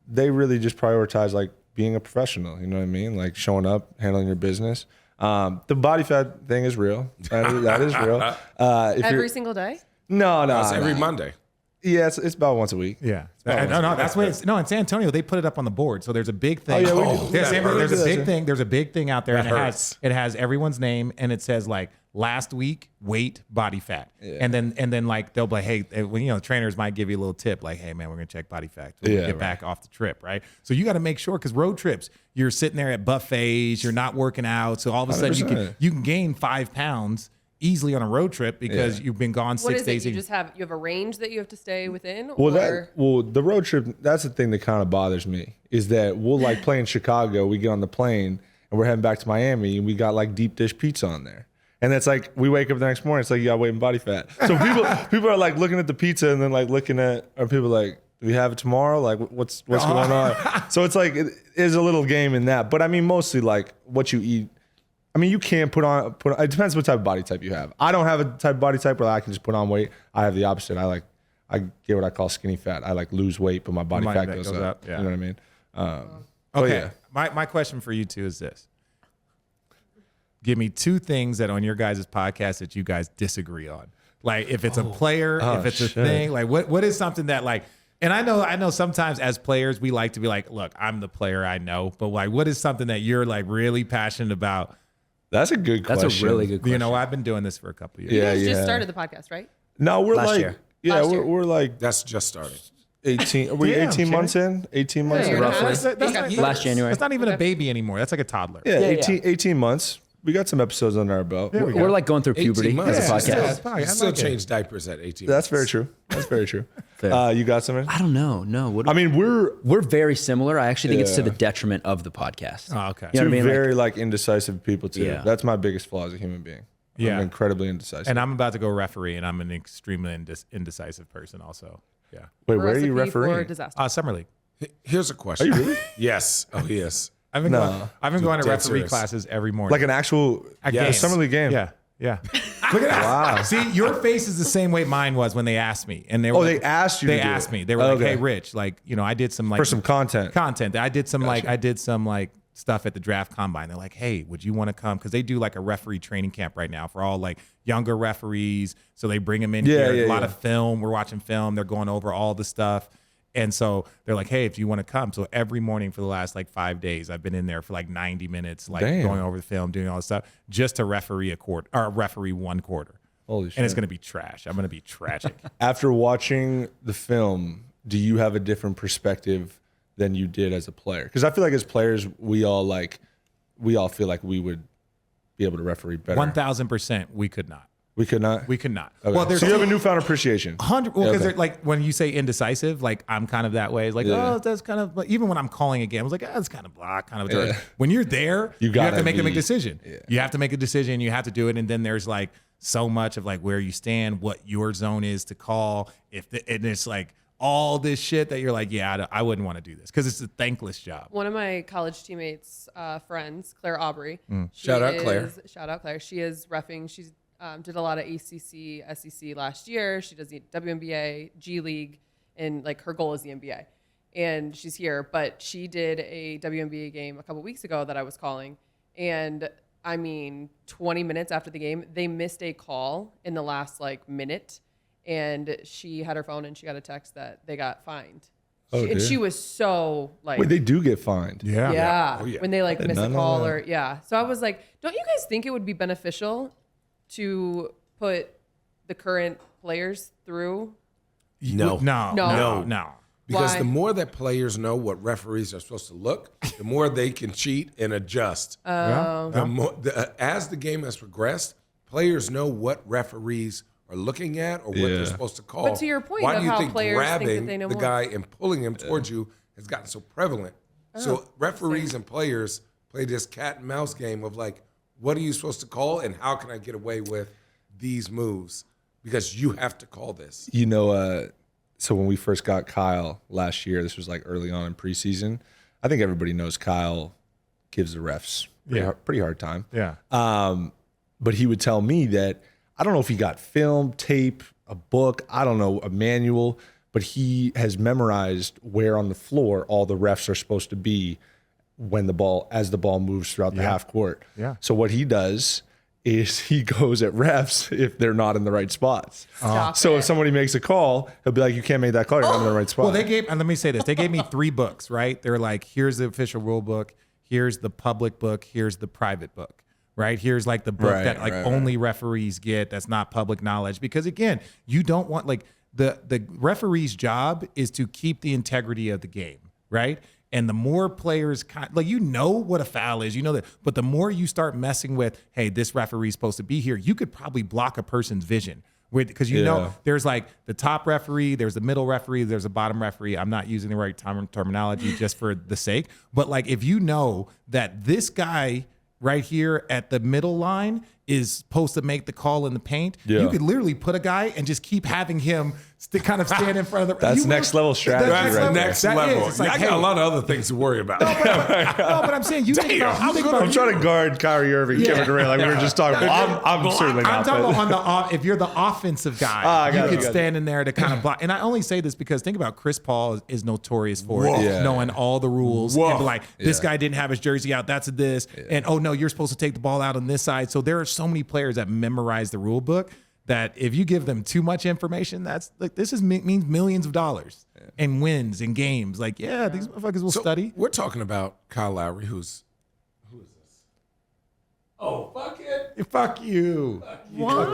[SPEAKER 7] they really just prioritize like being a professional. You know what I mean? Like showing up, handling your business. The body fat thing is real. That is real.
[SPEAKER 8] Every single day?
[SPEAKER 7] No,
[SPEAKER 4] It's every Monday.
[SPEAKER 7] Yeah, it's about once a week.
[SPEAKER 9] Yeah. No, that's what it's. No, in San Antonio, they put it up on the board. So there's a big thing.
[SPEAKER 7] Oh, yeah, we do.
[SPEAKER 9] There's a big thing. There's a big thing out there, and it has everyone's name, and it says like last week, weight, body fat. Yeah. And then like they'll be like, hey, trainers might give you a little tip, like, hey man, we're gonna check body fat when we get back off the trip, right? So you got to make sure, because road trips, you're sitting there at buffets, you're not working out, so all of a sudden you can gain 5 pounds easily on a road trip because you've been gone 6 days.
[SPEAKER 8] You just have a range that you have to stay within?
[SPEAKER 7] The road trip, that's the thing that kind of bothers me, is that we'll like play in Chicago, we get on the plane and we're heading back to Miami and we got like deep dish pizza on there. And it's like we wake up the next morning, it's like you got weight and body fat. So people are like looking at the pizza and then like looking at, are people like, do we have it tomorrow? Like what's going on? So it's like, it is a little game in that. But I mean, mostly like what you eat. I mean, you can put on, it depends what type of body type you have. I don't have a type of body type where I can just put on weight. I have the opposite. I get what I call skinny fat. I like lose weight, but my body fat goes up. Yeah. You know what I mean?
[SPEAKER 9] Okay.
[SPEAKER 7] Yeah.
[SPEAKER 9] My question for you two is this. Give me 2 things that on your guys' podcast that you guys disagree on. Like if it's a player, if it's a thing, like what is something that like, and I know sometimes as players, we like to be like, look, I'm the player, I know, but like, what is something that you're like really passionate about?
[SPEAKER 7] That's a good question.
[SPEAKER 6] That's a really good question.
[SPEAKER 9] I've been doing this for a couple of years.
[SPEAKER 8] You guys just started the podcast, right?
[SPEAKER 7] No, we're
[SPEAKER 6] Last
[SPEAKER 7] like,
[SPEAKER 6] year.
[SPEAKER 7] we're like
[SPEAKER 4] That's just started.
[SPEAKER 7] 18. Are we 18 months in? 18 months in?
[SPEAKER 6] Roughly.
[SPEAKER 8] That's
[SPEAKER 6] Last January.
[SPEAKER 9] It's not even a baby anymore. That's like a toddler.
[SPEAKER 7] Yeah, 18 months. We got some episodes under our belt.
[SPEAKER 6] We're like going through puberty
[SPEAKER 4] 18 months.
[SPEAKER 6] as a podcast.
[SPEAKER 4] I still change diapers at 18
[SPEAKER 7] That's
[SPEAKER 4] months.
[SPEAKER 7] very true. You got something?
[SPEAKER 6] I don't know. No.
[SPEAKER 7] I mean, we're
[SPEAKER 6] very similar. I actually think it's to the detriment of the podcast.
[SPEAKER 9] Oh, okay.
[SPEAKER 6] You know
[SPEAKER 7] two
[SPEAKER 6] what I mean?
[SPEAKER 7] very like indecisive people too.
[SPEAKER 6] Yeah.
[SPEAKER 7] That's my biggest flaw as a human being.
[SPEAKER 9] Yeah.
[SPEAKER 7] I'm incredibly indecisive.
[SPEAKER 9] And I'm about to go referee, and I'm an extremely indecisive person also. Yeah.
[SPEAKER 7] Wait, where are you
[SPEAKER 8] Recipe for
[SPEAKER 7] refereeing?
[SPEAKER 8] disaster.
[SPEAKER 9] Summer League.
[SPEAKER 4] Here's a question.
[SPEAKER 7] Are you really?
[SPEAKER 4] Yes. Oh, yes.
[SPEAKER 9] I've been going to
[SPEAKER 4] dead
[SPEAKER 9] referee
[SPEAKER 4] serious.
[SPEAKER 9] classes every morning.
[SPEAKER 7] Like an actual
[SPEAKER 9] games.
[SPEAKER 7] summer league game?
[SPEAKER 9] Yeah. Look at that. Wow. See, your face is the same way mine was when they asked me. And they were
[SPEAKER 7] they asked you
[SPEAKER 9] They
[SPEAKER 7] to do
[SPEAKER 9] asked
[SPEAKER 7] it.
[SPEAKER 9] me. They were like, hey, Rich, like, I did some like
[SPEAKER 7] For some content.
[SPEAKER 9] I did some like stuff at the draft combine. They're like, hey, would you want to come? Because they do like a referee training camp right now for all like younger referees. So they bring them in here. A lot of film. We're watching film. They're going over all the stuff. And so they're like, hey, if you want to come. So every morning for the last like 5 days, I've been in there for like 90 minutes, like going over the film, doing all this stuff, just to referee referee 1 quarter.
[SPEAKER 7] Holy shit.
[SPEAKER 9] And it's going to be trash. I'm going to be tragic.
[SPEAKER 7] After watching the film, do you have a different perspective than you did as a player? Because I feel like as players, we all feel like we would be able to referee better.
[SPEAKER 9] 1,000%, we could not.
[SPEAKER 7] We could not?
[SPEAKER 9] We could not.
[SPEAKER 7] Okay.
[SPEAKER 9] Well,
[SPEAKER 7] so you have a newfound appreciation.
[SPEAKER 9] 100. Well, because like when you say indecisive, like I'm kind of that way. It's like, that's kind of. But even when I'm calling a game, I was like, it's kind of blah, kind of.
[SPEAKER 7] Yeah.
[SPEAKER 9] When you're there, you have to make a decision.
[SPEAKER 7] Yeah.
[SPEAKER 9] You have to make a decision. You have to do it, and then there's like so much of like where you stand, what your zone is to call. And it's like all this shit that you're like, I wouldn't want to do this because it's a thankless job.
[SPEAKER 8] One of my college teammates' friends, Claire Aubrey.
[SPEAKER 4] Shout out Claire.
[SPEAKER 8] She is reffing. She's did a lot of ACC, SEC last year. She does the WNBA, G League, and like her goal is the NBA. And she's here, but she did a WNBA game a couple weeks ago that I was calling. And I mean, 20 minutes after the game, they missed a call in the last like minute. and she had her phone and she got a text that they got fined.
[SPEAKER 7] Oh,
[SPEAKER 8] And
[SPEAKER 7] dear.
[SPEAKER 8] she was so like,
[SPEAKER 7] Wait, they do get fined.
[SPEAKER 8] yeah,
[SPEAKER 4] Oh, yeah.
[SPEAKER 8] when they like miss a
[SPEAKER 7] none of
[SPEAKER 8] call
[SPEAKER 7] that.
[SPEAKER 8] or yeah. So I was like, don't you guys think it would be beneficial to put the current players through?
[SPEAKER 4] No.
[SPEAKER 9] No.
[SPEAKER 4] Because
[SPEAKER 8] Why?
[SPEAKER 4] the more that players know what referees are supposed to look, the more they can cheat and adjust. As the game has progressed, players know what referees are looking at or what they're supposed to call.
[SPEAKER 8] But to your point
[SPEAKER 4] why
[SPEAKER 8] of
[SPEAKER 4] do you
[SPEAKER 8] how
[SPEAKER 4] think
[SPEAKER 8] players think that
[SPEAKER 4] grabbing
[SPEAKER 8] they know
[SPEAKER 4] the
[SPEAKER 8] more.
[SPEAKER 4] guy and pulling him towards you has gotten so prevalent? So referees and players play this cat and mouse game of like, what are you supposed to call and how can I get away with these moves? Because you have to call this.
[SPEAKER 7] You know, so when we first got Kyle last year, this was like early on in preseason. I think everybody knows Kyle gives the refs pretty hard time.
[SPEAKER 9] Yeah.
[SPEAKER 7] But he would tell me that, I don't know if he got film, tape, a book, I don't know, a manual, but he has memorized where on the floor all the refs are supposed to be when as the ball moves throughout the half court.
[SPEAKER 9] Yeah.
[SPEAKER 7] So what he does is he goes at refs if they're not in the right spots.
[SPEAKER 8] Stop
[SPEAKER 7] So
[SPEAKER 8] it.
[SPEAKER 7] if somebody makes a call, he'll be like, you can't make that call, you're not in the right spot.
[SPEAKER 9] Well, they gave, and let me say this. They gave me 3 books, right? They're like, here's the official rule book. Here's the public book. Here's the private book, right? Here's like the book
[SPEAKER 7] Right,
[SPEAKER 9] that like
[SPEAKER 7] right,
[SPEAKER 9] only referees get. That's not public knowledge. Because again, you don't want like the referee's job is to keep the integrity of the game, right? And the more players, like, you know what a foul is, you know that, but the more you start messing with, hey, this referee's supposed to be here, you could probably block a person's vision. Because you know, there's like the top referee, there's the middle referee, there's a bottom referee. I'm not using the right terminology just for the sake. But like, if you know that this guy right here at the middle line is supposed to make the call in the paint, you could literally put a guy and just keep having him kind of stand in front of the.
[SPEAKER 7] That's next level strategy.
[SPEAKER 4] That's
[SPEAKER 7] right
[SPEAKER 4] the
[SPEAKER 7] there.
[SPEAKER 4] next
[SPEAKER 9] That
[SPEAKER 4] level.
[SPEAKER 9] is. It's like,
[SPEAKER 4] I got
[SPEAKER 9] hey-
[SPEAKER 4] a lot of other things to worry about.
[SPEAKER 9] No, but I'm saying you think about.
[SPEAKER 7] I'm trying to guard Kyrie Irving, Kevin Durant, like we were just talking about. I'm certainly
[SPEAKER 9] I'm
[SPEAKER 7] not.
[SPEAKER 9] talking
[SPEAKER 7] but-
[SPEAKER 9] about on the if you're the offensive guy,
[SPEAKER 7] I
[SPEAKER 9] you
[SPEAKER 7] got
[SPEAKER 9] could
[SPEAKER 7] you.
[SPEAKER 9] stand in there to kind of block. And I only say this because think about Chris Paul is notorious for
[SPEAKER 4] Whoa.
[SPEAKER 7] Yeah.
[SPEAKER 9] knowing all the rules
[SPEAKER 4] Whoa.
[SPEAKER 9] and be like, this guy didn't have his jersey out. That's a this. And oh no, you're supposed to take the ball out on this side. So there are so many players that memorize the rule book that if you give them too much information, that's like means millions of dollars and wins and games. Like, these motherfuckers will study.
[SPEAKER 4] We're talking about Kyle Lowry, who is this? Oh, fuck it.
[SPEAKER 9] Fuck you.
[SPEAKER 8] Why?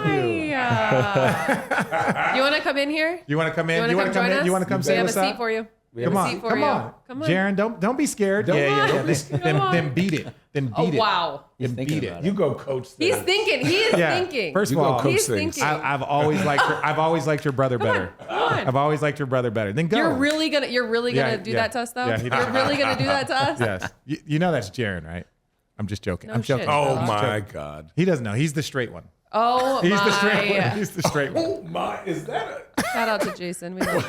[SPEAKER 8] You want to come in here?
[SPEAKER 9] You want to come in?
[SPEAKER 8] You want to come join us?
[SPEAKER 9] You want to come
[SPEAKER 8] We
[SPEAKER 9] say
[SPEAKER 8] have a
[SPEAKER 9] what's
[SPEAKER 8] seat
[SPEAKER 9] up?
[SPEAKER 8] for you. We have
[SPEAKER 9] Come
[SPEAKER 8] a
[SPEAKER 9] on,
[SPEAKER 8] seat for
[SPEAKER 9] come
[SPEAKER 8] you.
[SPEAKER 9] on,
[SPEAKER 8] Come on.
[SPEAKER 9] Jaron, don't be scared.
[SPEAKER 8] Come on.
[SPEAKER 9] Then beat it. Then beat
[SPEAKER 8] Oh
[SPEAKER 9] it.
[SPEAKER 8] wow.
[SPEAKER 6] He's
[SPEAKER 9] Then
[SPEAKER 6] thinking
[SPEAKER 9] beat
[SPEAKER 6] about
[SPEAKER 9] it.
[SPEAKER 4] You go coach
[SPEAKER 8] He's
[SPEAKER 4] things.
[SPEAKER 8] thinking. He is thinking.
[SPEAKER 9] First of
[SPEAKER 4] You go
[SPEAKER 9] all,
[SPEAKER 4] coach
[SPEAKER 8] He's
[SPEAKER 4] things.
[SPEAKER 8] thinking.
[SPEAKER 9] I've always liked your brother better.
[SPEAKER 8] on.
[SPEAKER 9] I've always liked your brother better. Then go.
[SPEAKER 8] You're really gonna do that to us though?
[SPEAKER 9] Yeah, he
[SPEAKER 8] You're
[SPEAKER 9] does.
[SPEAKER 8] really gonna do that to us?
[SPEAKER 9] Yes. You know that's Jaron, right? I'm just joking.
[SPEAKER 8] No
[SPEAKER 9] I'm joking.
[SPEAKER 8] shit.
[SPEAKER 4] Oh,
[SPEAKER 8] Oh,
[SPEAKER 4] my God.
[SPEAKER 9] He doesn't know. He's the straight one.
[SPEAKER 8] Oh
[SPEAKER 9] He's
[SPEAKER 8] my.
[SPEAKER 9] the straight one. He's the straight one.
[SPEAKER 4] Oh, my. Is that
[SPEAKER 8] Shout out to Jason. We love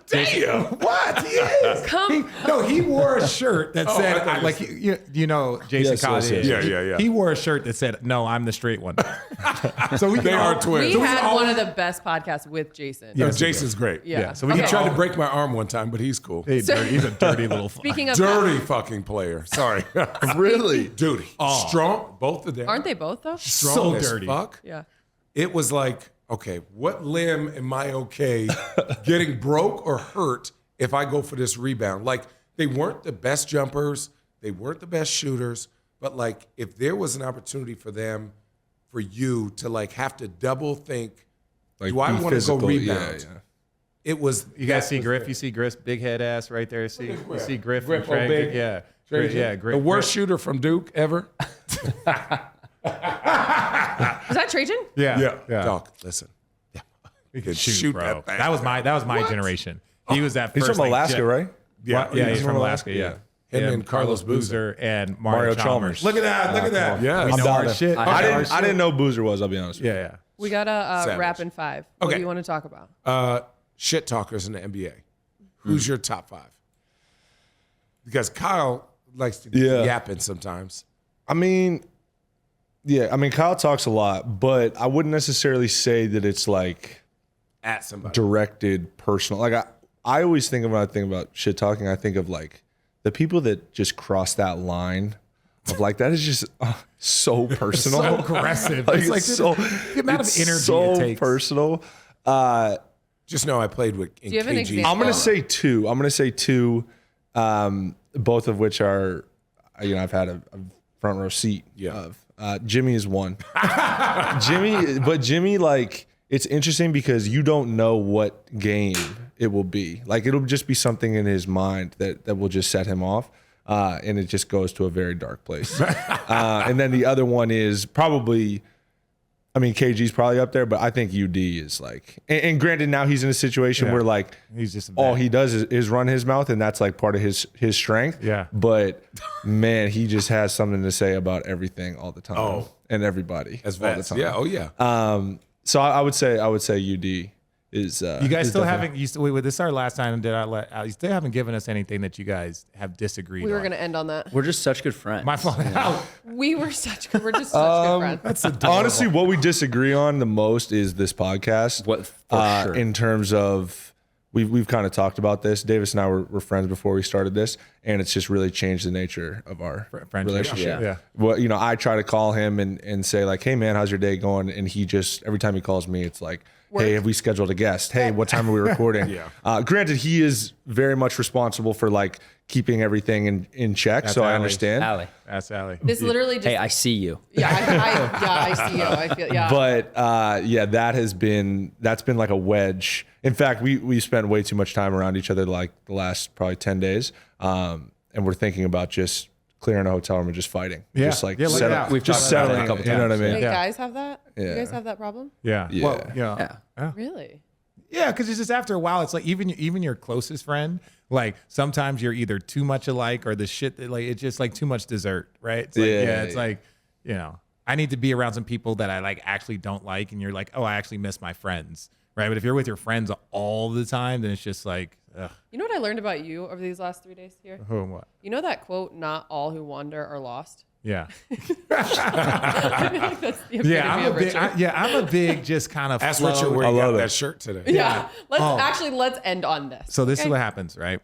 [SPEAKER 8] Jason.
[SPEAKER 4] Damn. What? He is.
[SPEAKER 8] Come.
[SPEAKER 9] He wore a shirt that said,
[SPEAKER 4] I
[SPEAKER 9] like, you know, Jason
[SPEAKER 7] Yes,
[SPEAKER 9] Collins.
[SPEAKER 7] yes, yes.
[SPEAKER 4] Yeah.
[SPEAKER 9] He wore a shirt that said, "No, I'm the straight one." So we
[SPEAKER 4] They
[SPEAKER 9] can
[SPEAKER 4] are
[SPEAKER 9] all-
[SPEAKER 4] twins.
[SPEAKER 8] We had one of the best podcasts with Jason.
[SPEAKER 4] No, Jason's great.
[SPEAKER 8] Yeah.
[SPEAKER 9] So we
[SPEAKER 4] He
[SPEAKER 9] can
[SPEAKER 4] tried
[SPEAKER 9] all-
[SPEAKER 4] to break my arm one time, but he's cool.
[SPEAKER 9] He's a dirty little.
[SPEAKER 8] Speaking of
[SPEAKER 4] Dirty fucking player. Sorry.
[SPEAKER 7] Really?
[SPEAKER 4] Dude, strong. Both of them.
[SPEAKER 8] aren't they both though?
[SPEAKER 4] strong
[SPEAKER 9] so
[SPEAKER 4] as
[SPEAKER 9] dirty?
[SPEAKER 4] fuck?
[SPEAKER 8] Yeah.
[SPEAKER 4] It was like, okay, what limb am I okay getting broke or hurt if I go for this rebound? Like, they weren't the best jumpers, they weren't the best shooters, but like, if there was an opportunity for them, for you to like have to double think,
[SPEAKER 7] Like,
[SPEAKER 4] do I
[SPEAKER 7] be
[SPEAKER 4] want to go
[SPEAKER 7] physical,
[SPEAKER 4] rebound?
[SPEAKER 7] yeah.
[SPEAKER 4] It was.
[SPEAKER 9] You guys
[SPEAKER 4] that
[SPEAKER 9] see
[SPEAKER 4] was
[SPEAKER 9] Griff?
[SPEAKER 4] it.
[SPEAKER 9] You see Griff's big head ass right there. You see Griff?
[SPEAKER 4] Griff,
[SPEAKER 9] from Trey?
[SPEAKER 4] big.
[SPEAKER 9] Yeah.
[SPEAKER 4] Trajan.
[SPEAKER 9] Yeah. Griff.
[SPEAKER 4] The worst shooter from Duke ever.
[SPEAKER 8] Was that Trajan?
[SPEAKER 9] Yeah.
[SPEAKER 4] Doc, listen. Yeah.
[SPEAKER 9] He can
[SPEAKER 4] Shoot
[SPEAKER 9] shoot, bro.
[SPEAKER 4] that thing.
[SPEAKER 9] That was my generation. He was that
[SPEAKER 7] He's
[SPEAKER 9] first.
[SPEAKER 7] from
[SPEAKER 9] like,
[SPEAKER 7] Alaska, right?
[SPEAKER 9] Yeah, he's from Alaska. Yeah.
[SPEAKER 4] Him and Carlos
[SPEAKER 9] Boozer and Mario Chalmers.
[SPEAKER 4] Look at that. Look at that. Yeah.
[SPEAKER 9] We
[SPEAKER 7] I'm
[SPEAKER 9] know
[SPEAKER 7] down
[SPEAKER 9] our
[SPEAKER 7] there.
[SPEAKER 9] shit.
[SPEAKER 7] I didn't know Boozer was, I'll be honest with you.
[SPEAKER 9] Yeah.
[SPEAKER 8] We got a
[SPEAKER 4] Savage.
[SPEAKER 8] rapid 5. What
[SPEAKER 4] Okay.
[SPEAKER 8] do you want to talk about?
[SPEAKER 4] Shit talkers in the NBA. Who's your top 5? Because Kyle likes to
[SPEAKER 7] Yeah.
[SPEAKER 4] yapping sometimes.
[SPEAKER 7] I mean, Kyle talks a lot, but I wouldn't necessarily say that it's like
[SPEAKER 4] At somebody.
[SPEAKER 7] directed personal. Like I always think of when I think about shit talking, I think of like the people that just cross that line of like, that is just so personal.
[SPEAKER 9] So aggressive.
[SPEAKER 7] Like,
[SPEAKER 9] It's like
[SPEAKER 7] it's so,
[SPEAKER 9] the amount of
[SPEAKER 7] it's
[SPEAKER 9] energy
[SPEAKER 7] so
[SPEAKER 9] it takes.
[SPEAKER 7] personal.
[SPEAKER 4] Just know I played with in
[SPEAKER 8] Do you have an
[SPEAKER 4] KG.
[SPEAKER 8] example?
[SPEAKER 7] I'm gonna say two, both of which are, I've had a front row seat of. Jimmy is one. Jimmy, like, it's interesting because you don't know what game it will be. Like, it'll just be something in his mind that will just set him off. And it just goes to a very dark place. And then the other one is probably, KG's probably up there, but I think UD is like, and granted now he's in a situation where like
[SPEAKER 9] he's just
[SPEAKER 7] all he does is run his mouth, and that's like part of his strength.
[SPEAKER 9] Yeah.
[SPEAKER 7] But man, he just has something to say about everything all the time. And everybody
[SPEAKER 4] As
[SPEAKER 7] all the
[SPEAKER 4] vets.
[SPEAKER 7] time.
[SPEAKER 4] Yeah. Oh yeah.
[SPEAKER 7] So I would say UD is.
[SPEAKER 9] You guys
[SPEAKER 7] is
[SPEAKER 9] still
[SPEAKER 7] definitely-
[SPEAKER 9] haven't. This is our last time. You still haven't given us anything that you guys have disagreed.
[SPEAKER 8] We were
[SPEAKER 9] on.
[SPEAKER 8] going to end on that.
[SPEAKER 6] We're just such good friends.
[SPEAKER 9] My fault.
[SPEAKER 8] We're just such good friends.
[SPEAKER 9] That's adorable.
[SPEAKER 7] Honestly, what we disagree on the most is this podcast.
[SPEAKER 6] What for sure.
[SPEAKER 7] In terms of we've kind of talked about this. Davis and I were friends before we started this, and it's just really changed the nature of our
[SPEAKER 9] friendship.
[SPEAKER 7] relationship.
[SPEAKER 9] Yeah.
[SPEAKER 7] Well, I try to call him and say like, "Hey man, how's your day going?" And he just every time he calls me, it's like, "Hey, have we scheduled a guest? Hey, what time are we recording?" Granted, he is very much responsible for like keeping everything in check,
[SPEAKER 9] That's
[SPEAKER 7] so I
[SPEAKER 9] Allie.
[SPEAKER 7] understand.
[SPEAKER 6] Allie.
[SPEAKER 9] That's Allie.
[SPEAKER 8] This literally just.
[SPEAKER 6] Hey, I see you.
[SPEAKER 8] I see you. I feel, yeah.
[SPEAKER 7] But that's been like a wedge. In fact, we spent way too much time around each other like the last probably 10 days. And we're thinking about just clearing a hotel room and just fighting.
[SPEAKER 9] Yeah.
[SPEAKER 7] Just like
[SPEAKER 9] Yeah, let it out.
[SPEAKER 6] We've
[SPEAKER 7] just
[SPEAKER 6] talked about it
[SPEAKER 7] settling.
[SPEAKER 6] a couple
[SPEAKER 7] You know what I
[SPEAKER 6] times.
[SPEAKER 7] mean?
[SPEAKER 8] Wait,
[SPEAKER 9] Yeah.
[SPEAKER 8] guys have that?
[SPEAKER 7] Yeah.
[SPEAKER 8] You guys have that problem?
[SPEAKER 9] Yeah.
[SPEAKER 7] Yeah.
[SPEAKER 9] Well,
[SPEAKER 6] Yeah.
[SPEAKER 8] Really?
[SPEAKER 9] Yeah, because it's just after a while, it's like even your closest friend, like sometimes you're either too much alike or the shit that like it's just like too much dessert, right? It's like, it's like, I need to be around some people that I like actually don't like, and you're like, oh, I actually miss my friends, right? But if you're with your friends all the time, then it's just like, ugh.
[SPEAKER 8] You know what I learned about you over these last 3 days here?
[SPEAKER 9] Who and what?
[SPEAKER 8] You know that quote, not all who wander are lost?
[SPEAKER 9] Yeah,
[SPEAKER 8] I feel like that's the epitome
[SPEAKER 9] I'm
[SPEAKER 8] of
[SPEAKER 9] a big,
[SPEAKER 8] Richard.
[SPEAKER 9] I'm a big just kind of
[SPEAKER 4] Ask
[SPEAKER 9] flow.
[SPEAKER 4] Richard where
[SPEAKER 7] I
[SPEAKER 4] he got
[SPEAKER 7] love
[SPEAKER 4] that
[SPEAKER 7] it.
[SPEAKER 4] shirt today.
[SPEAKER 8] Yeah. Let's end on this.
[SPEAKER 9] So this is
[SPEAKER 8] okay?
[SPEAKER 9] what happens, right?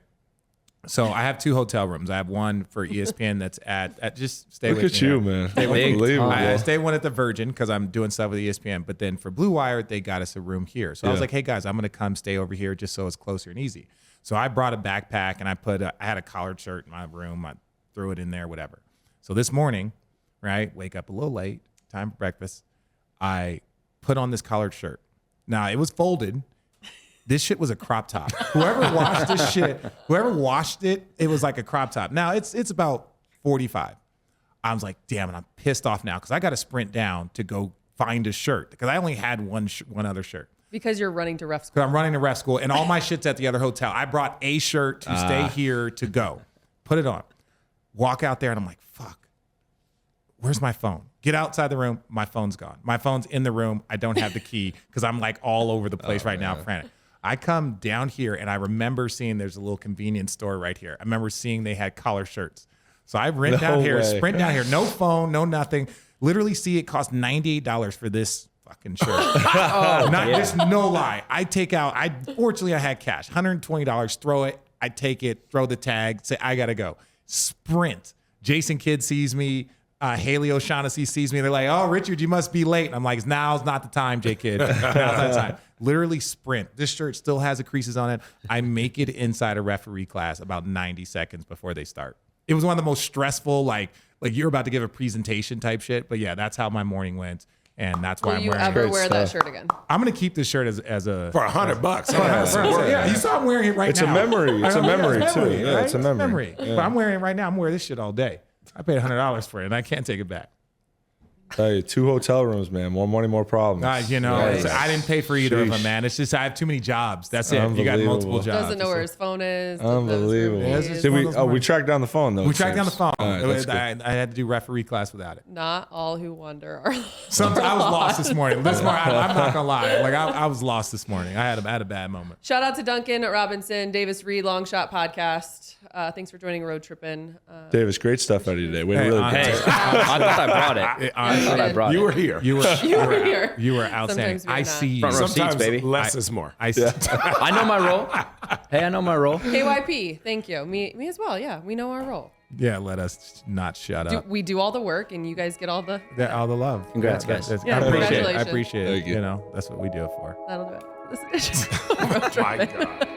[SPEAKER 9] So I have 2 hotel rooms. I have one for ESPN that's at just stay
[SPEAKER 7] Look
[SPEAKER 9] with
[SPEAKER 7] at
[SPEAKER 9] me
[SPEAKER 7] you,
[SPEAKER 9] here.
[SPEAKER 7] man.
[SPEAKER 9] Stay with me.
[SPEAKER 7] Unbelievable.
[SPEAKER 9] I stay one at the Virgin because I'm doing stuff with ESPN. But then for Blue Wire, they got us a room here. So I was like, hey guys, I'm gonna come stay over here just so it's closer and easy. So I brought a backpack and I had a collared shirt in my room. I threw it in there, whatever. So this morning, right, wake up a little late, time for breakfast. I put on this collared shirt. Now it was folded. This shit was a crop top. Whoever washed it, it was like a crop top. Now it's about 45. I was like, damn it, I'm pissed off now because I got to sprint down to go find a shirt because I only had one other shirt.
[SPEAKER 8] Because you're running to ref school.
[SPEAKER 9] Because I'm running to ref school and all my shit's at the other hotel. I brought a shirt to stay here to go. Put it on. Walk out there and I'm like, fuck. Where's my phone? Get outside the room. My phone's gone. My phone's in the room. I don't have the key because I'm like all over the place right now. Frantic. I come down here and I remember seeing there's a little convenience store right here. I remember seeing they had collar shirts. So I sprint down here, no phone, no nothing. Literally see it cost $98 for this fucking shirt. Just no lie. Fortunately I had cash, $120, throw it. I take it, throw the tag, say, I gotta go. Sprint. Jason Kidd sees me. Haley O'Shaughnessy sees me. They're like, oh, Richard, you must be late. And I'm like, now's not the time, J Kidd. Now's not the time. Literally sprint. This shirt still has the creases on it. I make it inside a referee class about 90 seconds before they start. It was one of the most stressful, like you're about to give a presentation type shit. But yeah, that's how my morning went. And that's why
[SPEAKER 8] Will
[SPEAKER 9] I'm
[SPEAKER 8] you
[SPEAKER 9] wearing
[SPEAKER 8] ever
[SPEAKER 9] it.
[SPEAKER 8] wear that shirt again?
[SPEAKER 9] I'm going to keep this shirt as a...
[SPEAKER 4] For $100.
[SPEAKER 9] Yeah, you saw I'm wearing it right
[SPEAKER 7] It's
[SPEAKER 9] now.
[SPEAKER 7] a memory. It's a memory, too.
[SPEAKER 9] right?
[SPEAKER 7] Yeah, it's a memory.
[SPEAKER 9] But I'm wearing it right now. I'm wearing this shit all day. I paid $100 for it, and I can't take it back.
[SPEAKER 7] Tell you, 2 hotel rooms, man. More money, more problems.
[SPEAKER 9] I didn't pay for either of them, man. It's just I have too many jobs. That's it. You got multiple jobs.
[SPEAKER 8] Doesn't know where his phone is.
[SPEAKER 7] Unbelievable.
[SPEAKER 9] Yeah, it's just
[SPEAKER 7] Did
[SPEAKER 9] one of those
[SPEAKER 7] we tracked down the phone, though.
[SPEAKER 9] We tracked down the phone.
[SPEAKER 7] All right, that's good.
[SPEAKER 9] I had to do referee class without it.
[SPEAKER 8] Not all who wander are
[SPEAKER 9] I was lost this morning. I'm not gonna lie. Like I was lost this morning. I had a bad moment.
[SPEAKER 8] Shout out to Duncan Robinson, Davis Reed, Long Shot Podcast. Thanks for joining Road Trippin.
[SPEAKER 7] Davis, great stuff out of you today. We really
[SPEAKER 6] Hey, I thought I brought it. I thought I brought
[SPEAKER 4] You
[SPEAKER 6] it.
[SPEAKER 4] were here.
[SPEAKER 9] You were
[SPEAKER 8] here.
[SPEAKER 9] You were outstanding.
[SPEAKER 8] Sometimes we're
[SPEAKER 9] I
[SPEAKER 8] not.
[SPEAKER 9] see you.
[SPEAKER 6] Front row seats,
[SPEAKER 4] Sometimes
[SPEAKER 6] baby.
[SPEAKER 4] less is more.
[SPEAKER 9] I see.
[SPEAKER 6] I know my role. Hey, I know my role.
[SPEAKER 8] KYP, thank you. Me as well. Yeah, we know our role.
[SPEAKER 9] Yeah, let us not shut up.
[SPEAKER 8] We do all the work, and you guys get all the.
[SPEAKER 9] All the love.
[SPEAKER 6] Congrats, guys.
[SPEAKER 9] I
[SPEAKER 8] Yeah,
[SPEAKER 9] appreciate it. I
[SPEAKER 8] congratulations.
[SPEAKER 9] appreciate it.
[SPEAKER 7] Thank you.
[SPEAKER 9] That's what we do it for.
[SPEAKER 8] That'll do it. this edition.
[SPEAKER 4] Oh my God.